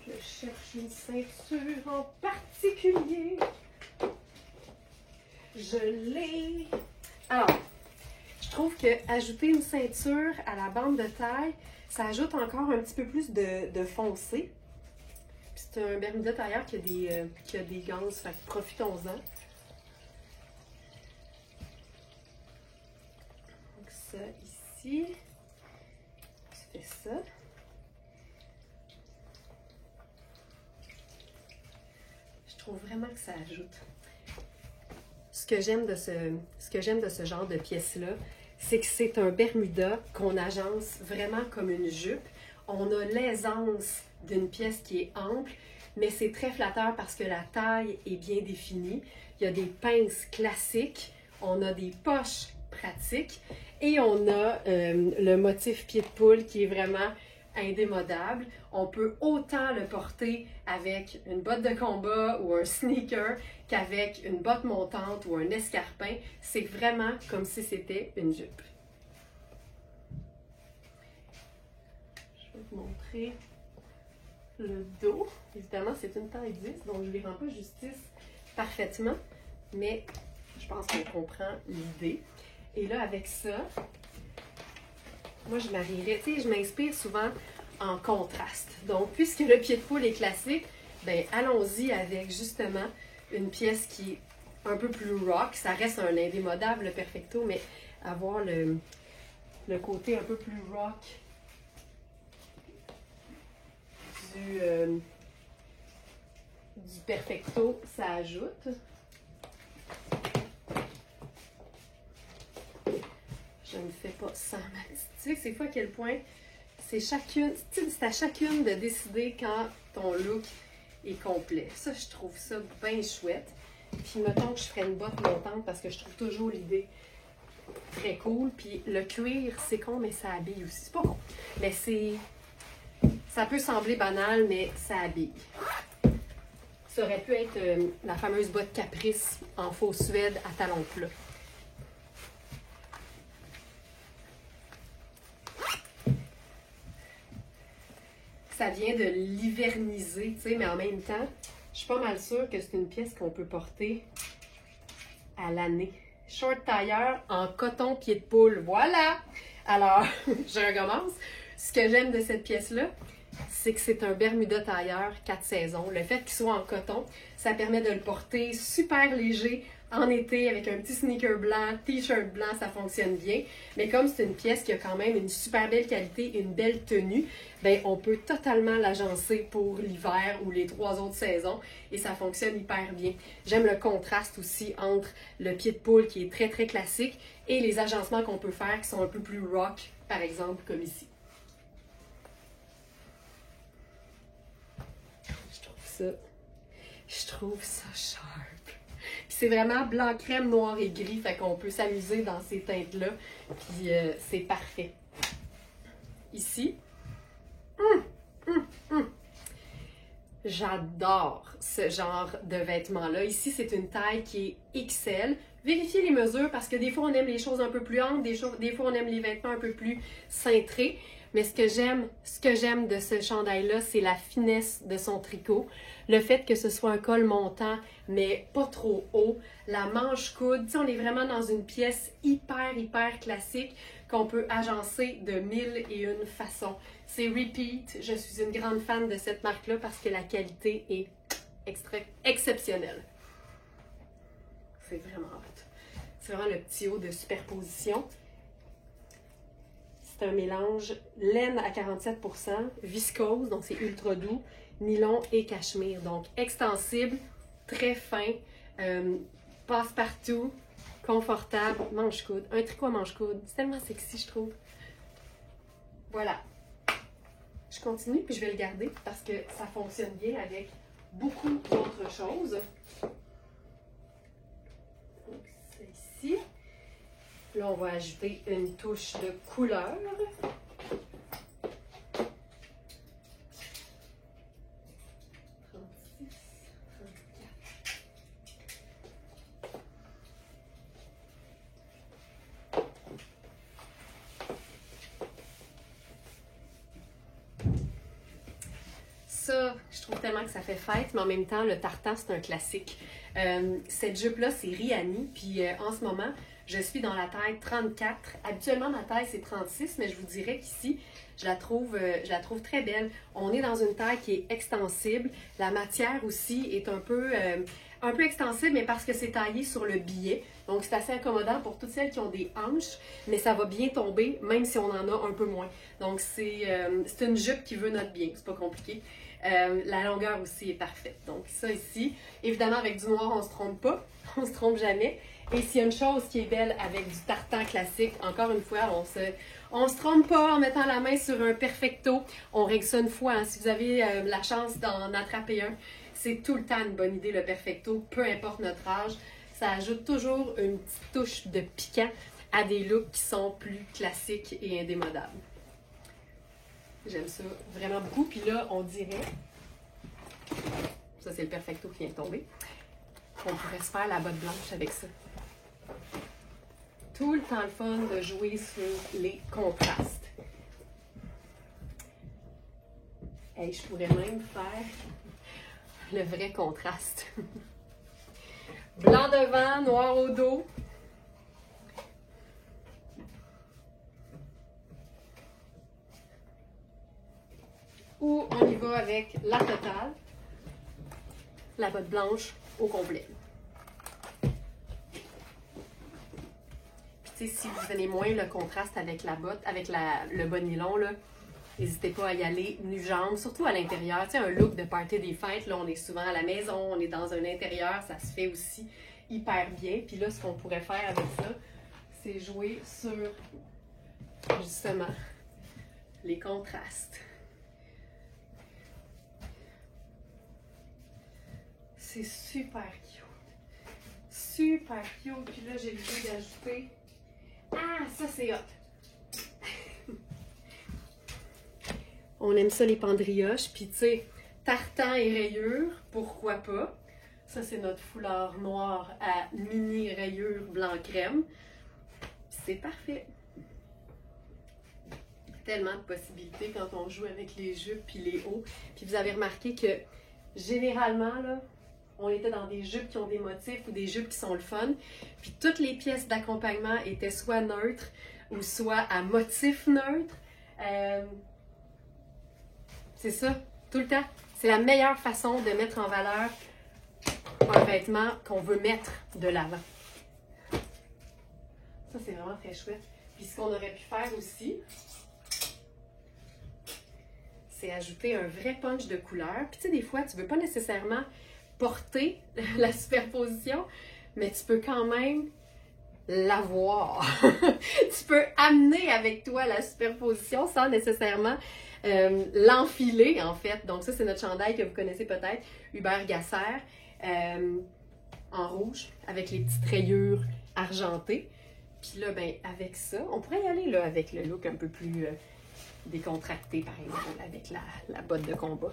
Je cherche une ceinture en particulier. Je l'ai. Alors, je trouve qu'ajouter une ceinture à la bande de taille, ça ajoute encore un petit peu plus de foncé. C'est un Bermuda tailleur qui a des ganses, fait que profitons-en. Donc ça ici, je fais ça. Je trouve vraiment que ça ajoute. Ce que j'aime de ce genre de pièce-là, c'est que c'est un Bermuda qu'on agence vraiment comme une jupe. On a l'aisance d'une pièce qui est ample, mais c'est très flatteur parce que la taille est bien définie. Il y a des pinces classiques, on a des poches pratiques et on a le motif pied de poule qui est vraiment indémodable. On peut autant le porter avec une botte de combat ou un sneaker qu'avec une botte montante ou un escarpin. C'est vraiment comme si c'était une jupe. Je vais vous montrer le dos. Évidemment, c'est une taille 10, donc je ne lui rends pas justice parfaitement, mais je pense qu'on comprend l'idée. Et là, avec ça, moi, je marierais, tu sais, je m'inspire souvent en contraste. Donc, puisque le pied de poule est classique, ben allons-y avec justement une pièce qui est un peu plus rock. Ça reste un indémodable, le Perfecto, mais avoir le côté un peu plus rock du Perfecto, ça ajoute. Je ne fais pas sans ma petite. Tu sais, c'est fou à quel point c'est à chacune de décider quand ton look est complet. Ça, je trouve ça bien chouette. Puis, mettons que je ferais une botte montante parce que je trouve toujours l'idée très cool. Puis, le cuir, c'est con, mais ça habille aussi. C'est pas con. Mais ça peut sembler banal, mais ça habille. Ça aurait pu être la fameuse botte Caprice en faux suède à talons plats. Ça vient de l'hiverniser, tu sais, mais en même temps, je suis pas mal sûre que c'est une pièce qu'on peut porter à l'année. Short tailleur en coton pied de poule, voilà! Alors, je recommence. Ce que j'aime de cette pièce-là, c'est que c'est un Bermuda tailleur 4 saisons. Le fait qu'il soit en coton, ça permet de le porter super léger en été avec un petit sneaker blanc, t-shirt blanc, ça fonctionne bien. Mais comme c'est une pièce qui a quand même une super belle qualité, une belle tenue, ben on peut totalement l'agencer pour l'hiver ou les 3 autres saisons et ça fonctionne hyper bien. J'aime le contraste aussi entre le pied de poule qui est très très classique et les agencements qu'on peut faire qui sont un peu plus rock, par exemple comme ici. Je trouve ça sharp. Puis c'est vraiment blanc, crème, noir et gris, fait qu'on peut s'amuser dans ces teintes-là. Puis c'est parfait. Ici, j'adore ce genre de vêtements-là. Ici, c'est une taille qui est XL. Vérifiez les mesures parce que des fois, on aime les choses un peu plus amples, des fois, on aime les vêtements un peu plus cintrés. Mais ce que j'aime de ce chandail-là, c'est la finesse de son tricot. Le fait que ce soit un col montant, mais pas trop haut. La manche coude, tu sais, on est vraiment dans une pièce hyper classique qu'on peut agencer de 1001 façons. C'est Repeat. Je suis une grande fan de cette marque-là parce que la qualité est exceptionnelle. C'est vraiment hot. C'est vraiment le petit haut de superposition. C'est un mélange laine à 47%, viscose, donc c'est ultra doux, nylon et cachemire. Donc extensible, très fin, passe-partout, confortable, manche-coude. Un tricot à manche-coude, c'est tellement sexy, je trouve. Voilà. Je continue, puis je vais le garder parce que ça fonctionne bien avec beaucoup d'autres choses. Donc, c'est ici. Là, on va ajouter une touche de couleur. Ça, je trouve tellement que ça fait fête, mais en même temps, le tartan, c'est un classique. Cette jupe-là, c'est Rihanni, puis en ce moment, je suis dans la taille 34. Habituellement, ma taille, c'est 36, mais je vous dirais qu'ici, je la trouve très belle. On est dans une taille qui est extensible. La matière aussi est un peu extensible, mais parce que c'est taillé sur le billet. Donc, c'est assez accommodant pour toutes celles qui ont des hanches, mais ça va bien tomber, même si on en a un peu moins. Donc, c'est une jupe qui veut notre bien. C'est pas compliqué. La longueur aussi est parfaite. Donc, ça ici, évidemment, avec du noir, on se trompe pas. On se trompe jamais. Et s'il y a une chose qui est belle avec du tartan classique, encore une fois, on se trompe pas en mettant la main sur un perfecto. On règle ça une fois. Hein. Si vous avez la chance d'en attraper un, c'est tout le temps une bonne idée, le perfecto, peu importe notre âge. Ça ajoute toujours une petite touche de piquant à des looks qui sont plus classiques et indémodables. J'aime ça vraiment beaucoup. Puis là, on dirait, ça c'est le perfecto qui vient de tomber, qu'on pourrait se faire la botte blanche avec ça. Tout le temps le fun de jouer sur les contrastes. Hey, je pourrais même faire le vrai contraste. Blanc devant, noir au dos. Ou on y va avec la totale, la botte blanche au complet. Puis tu sais, si vous aimez moins le contraste avec la botte, avec le bas nylon, là, n'hésitez pas à y aller nu-jambe, surtout à l'intérieur. Tu sais, un look de party des fêtes, là, on est souvent à la maison, on est dans un intérieur, ça se fait aussi hyper bien. Puis là, ce qu'on pourrait faire avec ça, c'est jouer sur, justement, les contrastes. C'est super cute. Super cute. Puis là, j'ai le goût d'ajouter... Ah, ça, c'est hot. On aime ça, les pendrioches. Puis, tu sais, tartan et rayures, pourquoi pas. Ça, c'est notre foulard noir à mini rayures blanc crème. C'est parfait. Tellement de possibilités quand on joue avec les jupes puis les hauts. Puis vous avez remarqué que, généralement, là, on était dans des jupes qui ont des motifs ou des jupes qui sont le fun. Puis toutes les pièces d'accompagnement étaient soit neutres ou soit à motif neutre. C'est ça, tout le temps. C'est la meilleure façon de mettre en valeur un vêtement qu'on veut mettre de l'avant. Ça, c'est vraiment très chouette. Puis ce qu'on aurait pu faire aussi, c'est ajouter un vrai punch de couleur. Puis tu sais, des fois, tu ne veux pas nécessairement porter la superposition, mais tu peux quand même l'avoir. Tu peux amener avec toi la superposition sans nécessairement l'enfiler, en fait. Donc ça, c'est notre chandail que vous connaissez peut-être, Hubert Gasser, en rouge, avec les petites rayures argentées. Puis là, ben, avec ça, on pourrait y aller là, avec le look un peu plus décontracté, par exemple, avec la botte de combat.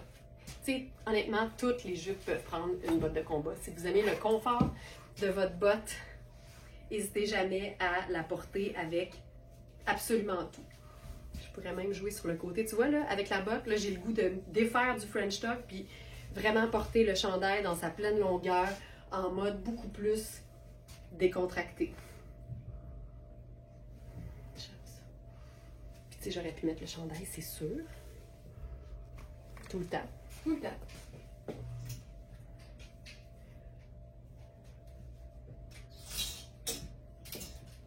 Tu sais, honnêtement, toutes les jupes peuvent prendre une botte de combat. Si vous aimez le confort de votre botte, n'hésitez jamais à la porter avec absolument tout. Je pourrais même jouer sur le côté. Tu vois, là, avec la botte, là, j'ai le goût de défaire du French tuck puis vraiment porter le chandail dans sa pleine longueur en mode beaucoup plus décontracté. J'aime ça. Puis tu sais, j'aurais pu mettre le chandail, c'est sûr. Tout le temps. Tout le temps.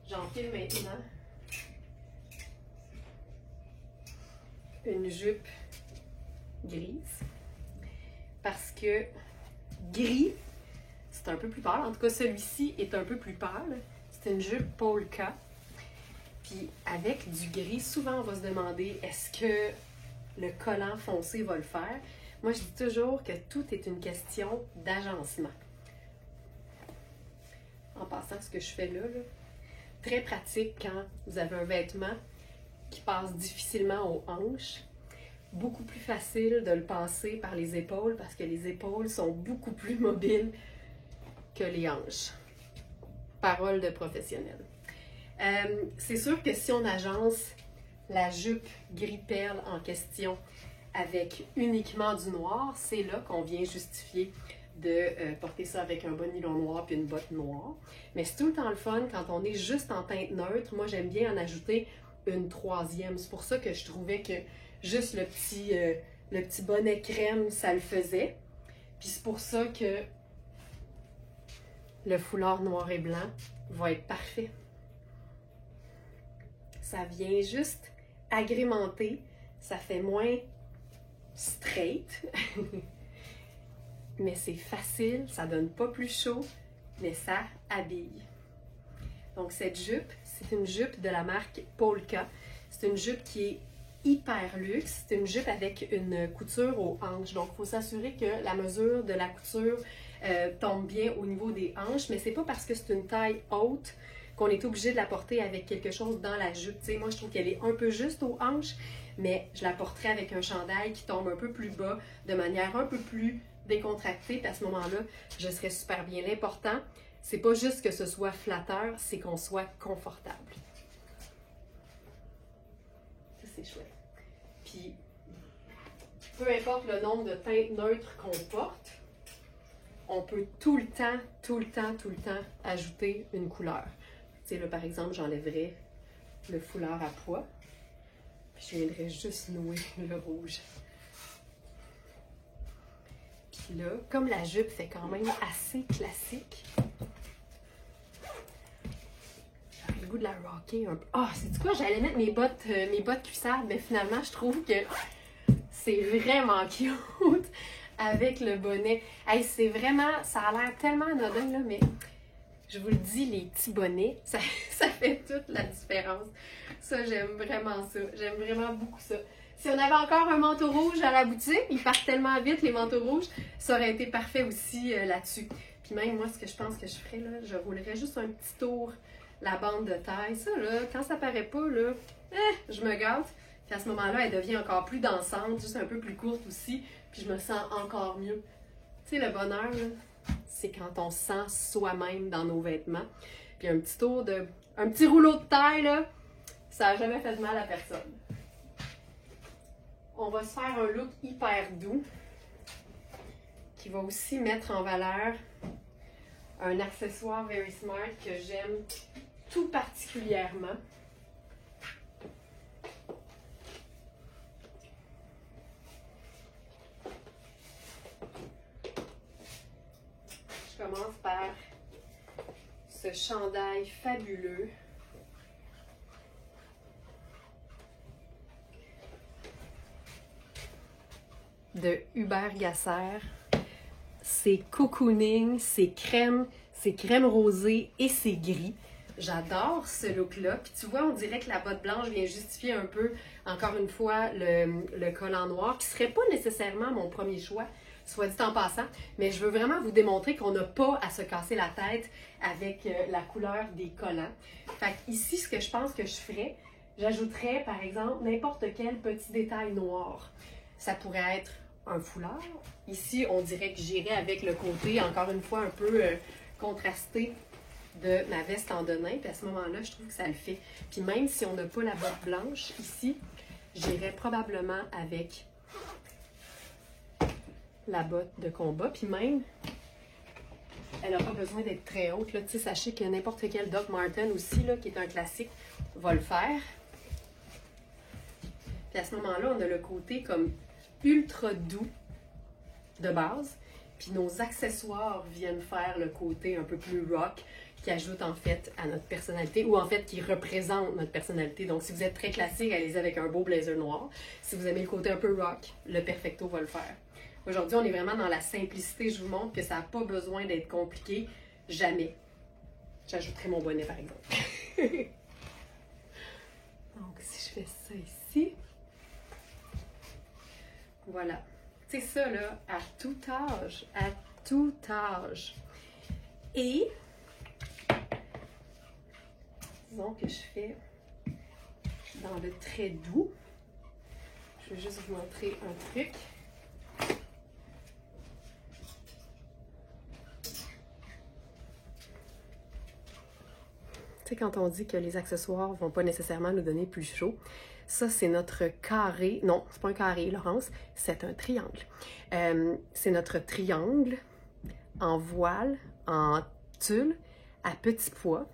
J'enfile maintenant une jupe grise parce que gris, c'est un peu plus pâle. En tout cas, celui-ci est un peu plus pâle. C'est une jupe polka. Puis avec du gris, souvent on va se demander est-ce que le collant foncé va le faire? Moi, je dis toujours que tout est une question d'agencement. En passant, ce que je fais là, très pratique quand vous avez un vêtement qui passe difficilement aux hanches. Beaucoup plus facile de le passer par les épaules parce que les épaules sont beaucoup plus mobiles que les hanches. Parole de professionnel. C'est sûr que si on agence la jupe gris perle en question avec uniquement du noir, c'est là qu'on vient justifier de porter ça avec un bon nylon noir puis une botte noire. Mais c'est tout le temps le fun quand on est juste en teinte neutre. Moi, j'aime bien en ajouter une troisième. C'est pour ça que je trouvais que juste le petit bonnet crème, ça le faisait. Puis c'est pour ça que le foulard noir et blanc va être parfait. Ça vient juste agrémenter. Ça fait moins straight. Mais c'est facile, ça donne pas plus chaud, mais ça habille. Donc cette jupe, c'est une jupe de la marque Polka. C'est une jupe qui est hyper luxe. C'est une jupe avec une couture aux hanches. Donc il faut s'assurer que la mesure de la couture tombe bien au niveau des hanches, mais c'est pas parce que c'est une taille haute qu'on est obligé de la porter avec quelque chose dans la jupe. T'sais, moi, je trouve qu'elle est un peu juste aux hanches, mais je la porterai avec un chandail qui tombe un peu plus bas, de manière un peu plus décontractée, puis à ce moment-là, je serais super bien. L'important, c'est pas juste que ce soit flatteur, c'est qu'on soit confortable. Ça, c'est chouette. Puis, peu importe le nombre de teintes neutres qu'on porte, on peut tout le temps ajouter une couleur. Tu sais, là, par exemple, j'enlèverais le foulard à pois, puis je viendrais juste nouer le rouge. Puis là, comme la jupe fait quand même assez classique, j'aurais le goût de la rocker un peu. Ah, c'est quoi? J'allais mettre mes bottes cuissardes, mais finalement, je trouve que c'est vraiment cute avec le bonnet. Hey, c'est vraiment, ça a l'air tellement anodin, là, mais je vous le dis, les petits bonnets, ça fait toute la différence. Ça, j'aime vraiment ça. J'aime vraiment beaucoup ça. Si on avait encore un manteau rouge à la boutique, ils partent tellement vite, les manteaux rouges, ça aurait été parfait aussi là-dessus. Puis même, moi, ce que je pense que je ferais, là, je roulerais juste un petit tour la bande de taille. Ça, là, quand ça paraît pas, là, je me gâte. Puis à ce moment-là, elle devient encore plus dansante, juste un peu plus courte aussi. Puis je me sens encore mieux. Tu sais, le bonheur, c'est quand on se sent soi-même dans nos vêtements. Puis un petit rouleau de taille, là, ça n'a jamais fait de mal à personne. On va se faire un look hyper doux qui va aussi mettre en valeur un accessoire Very Smart que j'aime tout particulièrement. Je commence par ce chandail fabuleux de Hubert Gasser. C'est cocooning, c'est crème rosée et c'est gris. J'adore ce look-là. Puis tu vois, on dirait que la botte blanche vient justifier un peu, encore une fois, le collant noir, qui ne serait pas nécessairement mon premier choix, soit dit en passant. Mais je veux vraiment vous démontrer qu'on n'a pas à se casser la tête avec la couleur des collants. Fait ici, ce que je pense que je ferais, j'ajouterais, par exemple, n'importe quel petit détail noir. Ça pourrait être un foulard. Ici, on dirait que j'irais avec le côté, encore une fois, un peu contrasté de ma veste en denim. Puis à ce moment-là, je trouve que ça le fait. Puis même si on n'a pas la botte blanche, ici, j'irais probablement avec la botte de combat. Puis même, elle n'a pas besoin d'être très haute. Là. Tu sais, sachez que n'importe quel Doc Martens aussi, là, qui est un classique, va le faire. Puis à ce moment-là, on a le côté comme ultra doux de base. Puis nos accessoires viennent faire le côté un peu plus rock qui ajoute en fait à notre personnalité ou en fait qui représente notre personnalité. Donc si vous êtes très classique, allez-y avec un beau blazer noir. Si vous aimez le côté un peu rock, le Perfecto va le faire. Aujourd'hui, on est vraiment dans la simplicité. Je vous montre que ça n'a pas besoin d'être compliqué. Jamais. J'ajouterai mon bonnet par exemple. Donc si je fais ça ici, voilà. C'est ça, là, à tout âge, à tout âge. Et, disons que je fais dans le très doux. Je vais juste vous montrer un truc. Tu sais, quand on dit que les accessoires ne vont pas nécessairement nous donner plus chaud, ça, c'est notre carré. Non, c'est pas un carré, Laurence, c'est un triangle. C'est notre triangle en voile, en tulle, à petit pois.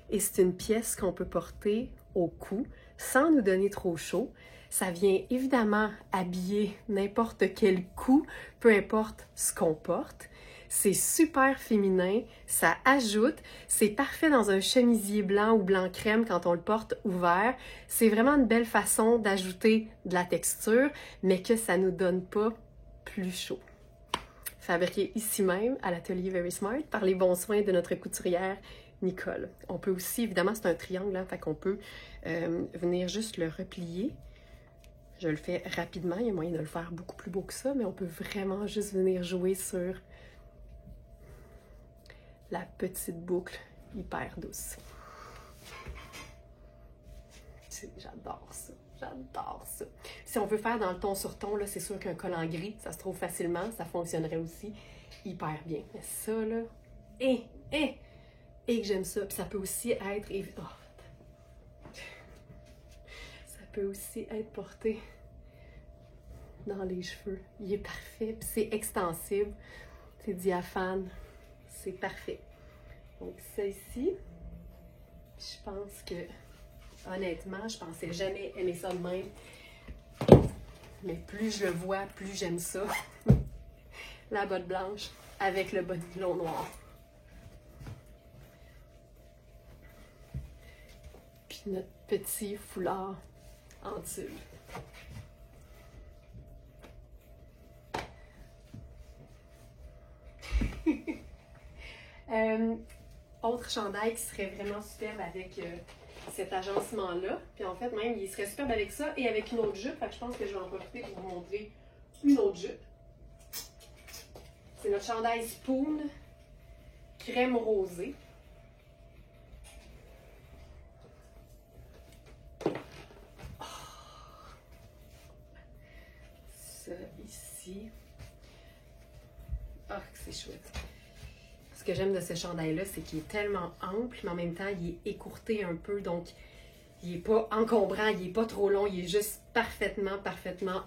Et c'est une pièce qu'on peut porter au cou sans nous donner trop chaud. Ça vient évidemment habiller n'importe quel cou, peu importe ce qu'on porte. C'est super féminin, ça ajoute, c'est parfait dans un chemisier blanc ou blanc crème quand on le porte ouvert. C'est vraiment une belle façon d'ajouter de la texture, mais que ça ne nous donne pas plus chaud. Fabriqué ici même à l'atelier Very Smart par les bons soins de notre couturière Nicole. On peut aussi, évidemment c'est un triangle, hein, fait qu'on peut venir juste le replier. Je le fais rapidement, il y a moyen de le faire beaucoup plus beau que ça, mais on peut vraiment juste venir jouer sur la petite boucle hyper douce. J'adore ça, j'adore ça. Si on veut faire dans le ton sur ton, là, c'est sûr qu'un collant gris, ça se trouve facilement, ça fonctionnerait aussi hyper bien. Mais ça, là, et que j'aime ça. Puis ça peut aussi être... ça peut aussi être porté dans les cheveux. Il est parfait, puis c'est extensible, c'est diaphane. C'est parfait. Donc ça ici, je pense que, honnêtement, je pensais jamais aimer ça de même. Mais plus je le vois, plus j'aime ça. La botte blanche avec le bas de nylon noir. Puis notre petit foulard en tulle. Autre chandail qui serait vraiment superbe avec cet agencement-là. Puis en fait, même, il serait superbe avec ça et avec une autre jupe. Fait que je pense que je vais en profiter pour vous montrer une autre jupe. C'est notre chandail Spoon crème rosée. Oh. Ça ici. Ah, que c'est chouette. Ce que j'aime de ce chandail-là, c'est qu'il est tellement ample, mais en même temps, il est écourté un peu, donc il n'est pas encombrant, il n'est pas trop long, il est juste parfaitement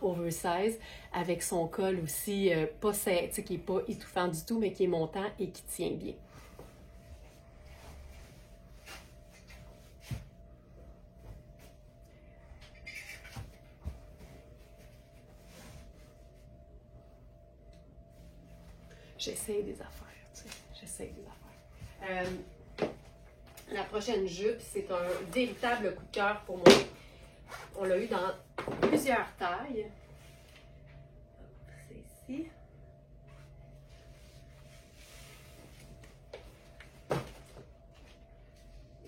oversize, avec son col aussi, pas serré, qui n'est pas étouffant du tout, mais qui est montant et qui tient bien. J'essaye des affaires. J'essaie des affaires. La prochaine jupe, c'est un véritable coup de cœur pour moi. On l'a eu dans plusieurs tailles. C'est ici.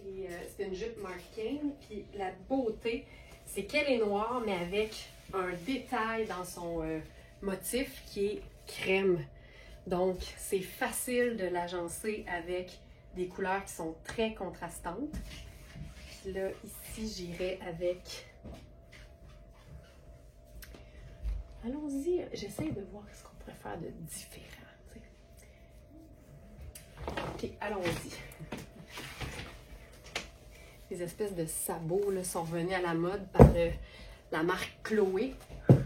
Et c'est une jupe Marc Cain. Puis la beauté, c'est qu'elle est noire, mais avec un détail dans son motif qui est crème. Donc, c'est facile de l'agencer avec des couleurs qui sont très contrastantes. Puis là, ici, j'irai avec... Allons-y, j'essaie de voir ce qu'on pourrait faire de différent. T'sais. Ok, allons-y. Les espèces de sabots là, sont revenus à la mode par la marque Chloé.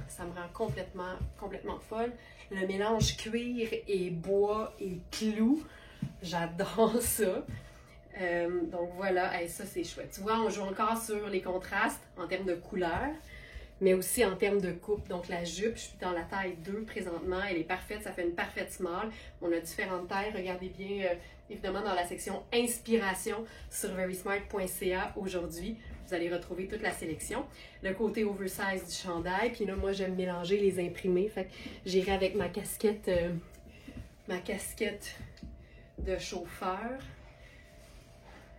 Ça me rend complètement folle. Le mélange cuir et bois et clou, j'adore ça. Donc voilà, hey, ça c'est chouette. Tu vois, on joue encore sur les contrastes en termes de couleurs. mais aussi en termes de coupe. Donc la jupe, je suis dans la taille 2 présentement, elle est parfaite, ça fait une parfaite small. On a différentes tailles, regardez bien évidemment dans la section inspiration sur verysmart.ca aujourd'hui. Vous allez retrouver toute la sélection. Le côté oversize du chandail, puis là moi j'aime mélanger les imprimés, fait que j'irai avec ma casquette de chauffeur.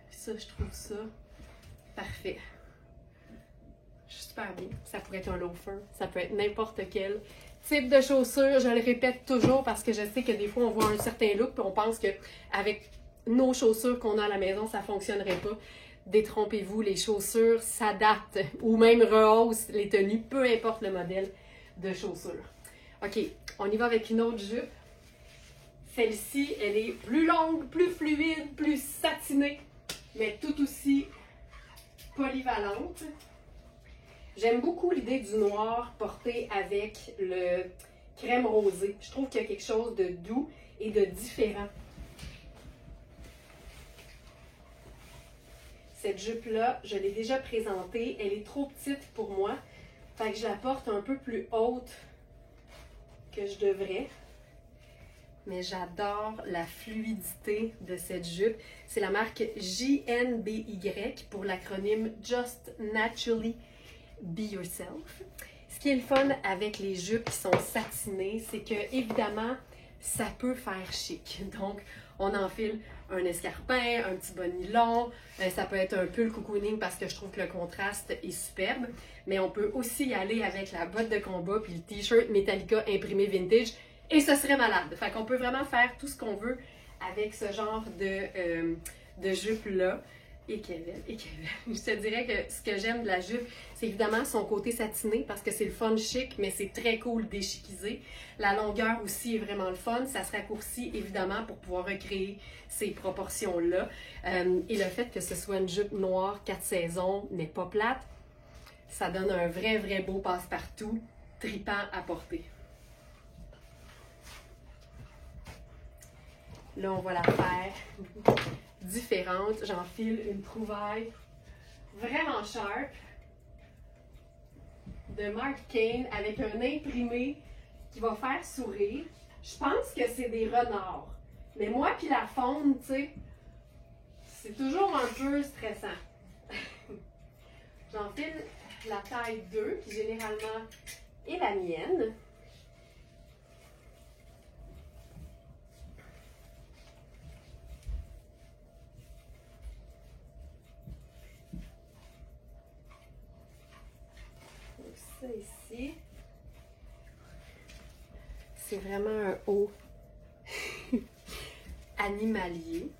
Ça, je trouve ça parfait. Super bien. Ça pourrait être un loafer, ça peut être n'importe quel type de chaussure. Je le répète toujours parce que je sais que des fois on voit un certain look et on pense qu'avec nos chaussures qu'on a à la maison, ça ne fonctionnerait pas. Détrompez-vous, les chaussures s'adaptent ou même rehaussent les tenues, peu importe le modèle de chaussures. OK, on y va avec une autre jupe. Celle-ci, elle est plus longue, plus fluide, plus satinée, mais tout aussi polyvalente. J'aime beaucoup l'idée du noir porté avec le crème rosé. Je trouve qu'il y a quelque chose de doux et de différent. Cette jupe-là, je l'ai déjà présentée. Elle est trop petite pour moi. Fait que je la porte un peu plus haute que je devrais. Mais j'adore la fluidité de cette jupe. C'est la marque JNBY pour l'acronyme Just Naturally Be Yourself. Ce qui est le fun avec les jupes qui sont satinées, c'est que évidemment, ça peut faire chic. Donc, on enfile un escarpin, un petit bas nylon, ça peut être un pull cocooning parce que je trouve que le contraste est superbe. Mais on peut aussi y aller avec la botte de combat puis le t-shirt Metallica imprimé vintage et ce serait malade. Fait qu'on peut vraiment faire tout ce qu'on veut avec ce genre de jupe-là. Et Kevin. Je te dirais que ce que j'aime de la jupe, c'est évidemment son côté satiné parce que c'est le fun chic, mais c'est très cool déchiquisé. La longueur aussi est vraiment le fun. Ça se raccourcit évidemment pour pouvoir recréer ces proportions-là. Et le fait que ce soit une jupe noire 4 saisons, mais pas plate, ça donne un vrai beau passe-partout, tripant à porter. Là, on va la faire différente. J'enfile une trouvaille vraiment sharp de Marc Kane avec un imprimé qui va faire sourire. Je pense que c'est des renards. Mais moi puis la faune, tu sais, c'est toujours un peu stressant. J'enfile la taille 2 qui généralement est la mienne. Ça ici, c'est vraiment un haut animalier.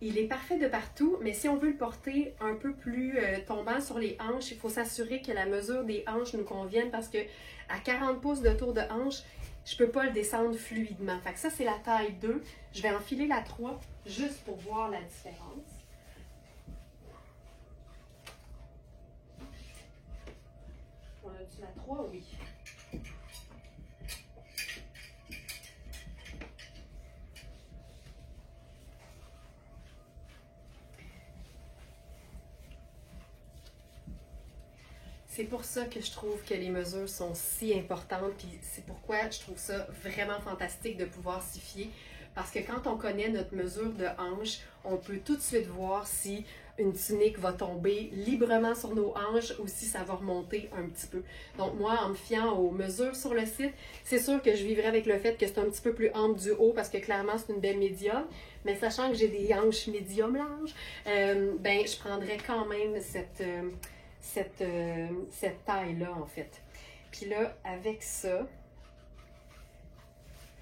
Il est parfait de partout, mais si on veut le porter un peu plus tombant sur les hanches, il faut s'assurer que la mesure des hanches nous convienne parce que à 40 pouces de tour de hanche, je ne peux pas le descendre fluidement. Fait que ça, c'est la taille 2. Je vais enfiler la 3 juste pour voir la différence. On a-tu la 3? Oui. C'est pour ça que je trouve que les mesures sont si importantes, puis c'est pourquoi je trouve ça vraiment fantastique de pouvoir s'y fier. Parce que quand on connaît notre mesure de hanche, on peut tout de suite voir si une tunique va tomber librement sur nos hanches ou si ça va remonter un petit peu. Donc moi, en me fiant aux mesures sur le site, c'est sûr que je vivrai avec le fait que c'est un petit peu plus ample du haut parce que clairement c'est une belle médium. Mais sachant que j'ai des hanches médium larges, ben je prendrais quand même cette taille-là en fait. Puis là, avec ça,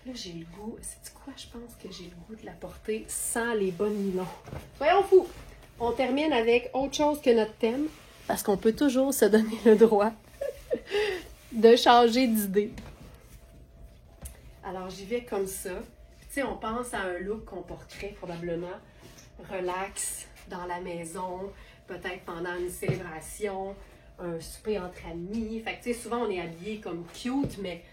là, j'ai le goût, c'est quoi? Je pense que j'ai le goût de la porter sans les bas nylons. Voyons fou! On termine avec autre chose que notre thème, parce qu'on peut toujours se donner le droit de changer d'idée. Alors, j'y vais comme ça. Tu sais, on pense à un look qu'on porterait probablement relax dans la maison, peut-être pendant une célébration, un souper entre amis. Fait que, tu sais, souvent, on est habillé comme cute, mais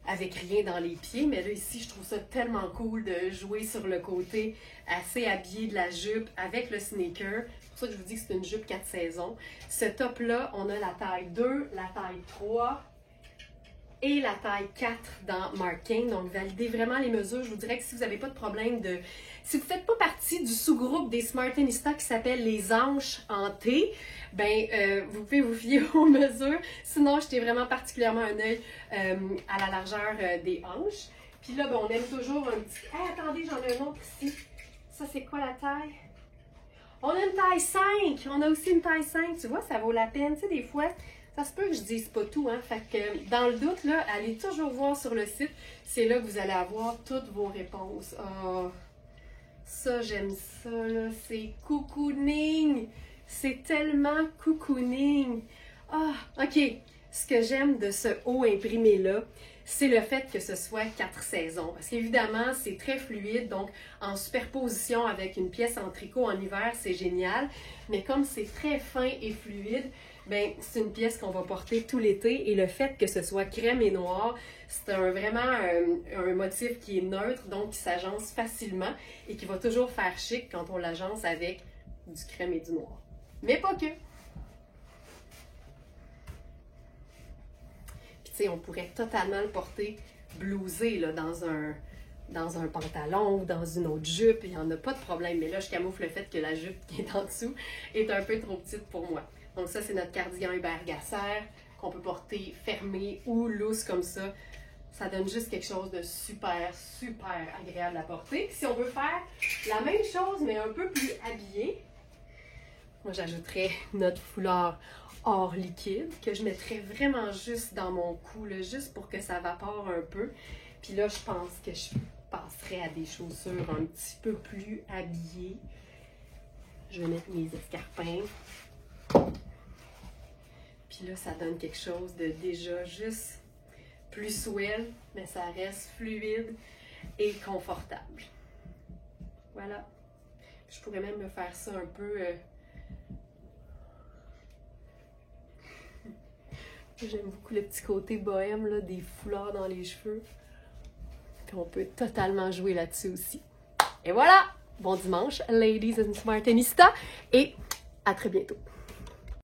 avec rien dans les pieds. Mais là, ici, je trouve ça tellement cool de jouer sur le côté assez habillé de la jupe avec le sneaker. C'est pour ça que je vous dis que c'est une jupe 4 saisons. Ce top-là, on a la taille 2, la taille 3 et la taille 4 dans Marc Cain. Donc, validez vraiment les mesures. Je vous dirais que si vous n'avez pas de problème de... Si vous ne faites pas partie du sous-groupe des Smartenista qui s'appelle les hanches en T, ben, vous pouvez vous fier aux mesures. Sinon, jetez vraiment particulièrement un œil à la largeur des hanches. Puis là, ben, on aime toujours un petit... Hey, attendez, j'en ai un autre ici. Ça, c'est quoi la taille? On a une taille 5. On a aussi une taille 5. Tu vois, ça vaut la peine. Tu sais, des fois... Ça se peut que je dise pas tout, hein. Fait que dans le doute, là, allez toujours voir sur le site. C'est là que vous allez avoir toutes vos réponses. Oh, ça, j'aime ça, là. C'est cocooning. C'est tellement cocooning. Ah, OK. Ce que j'aime de ce haut imprimé-là, c'est le fait que ce soit 4 saisons. Parce qu'évidemment, c'est très fluide. Donc, en superposition avec une pièce en tricot en hiver, c'est génial. Mais comme c'est très fin et fluide, ben, c'est une pièce qu'on va porter tout l'été et le fait que ce soit crème et noir, c'est vraiment un motif qui est neutre, donc qui s'agence facilement et qui va toujours faire chic quand on l'agence avec du crème et du noir. Mais pas que! Puis tu sais, on pourrait totalement le porter blousé là, dans un pantalon ou dans une autre jupe, il n'y en a pas de problème. Mais là, je camoufle le fait que la jupe qui est en dessous est un peu trop petite pour moi. Donc ça, c'est notre cardigan Hubert Gasser qu'on peut porter fermé ou loose comme ça. Ça donne juste quelque chose de super, super agréable à porter. Puis si on veut faire la même chose, mais un peu plus habillé, moi j'ajouterais notre foulard or liquide que je mettrais vraiment juste dans mon cou, là, juste pour que ça vapore un peu. Puis là, je pense que je passerais à des chaussures un petit peu plus habillées. Je vais mettre mes escarpins. Puis là, ça donne quelque chose de déjà juste plus swell, mais ça reste fluide et confortable. Voilà. Je pourrais même me faire ça un peu... J'aime beaucoup le petit côté bohème, là, des foulards dans les cheveux. Puis on peut totalement jouer là-dessus aussi. Et voilà! Bon dimanche, ladies and smartenista, et à très bientôt!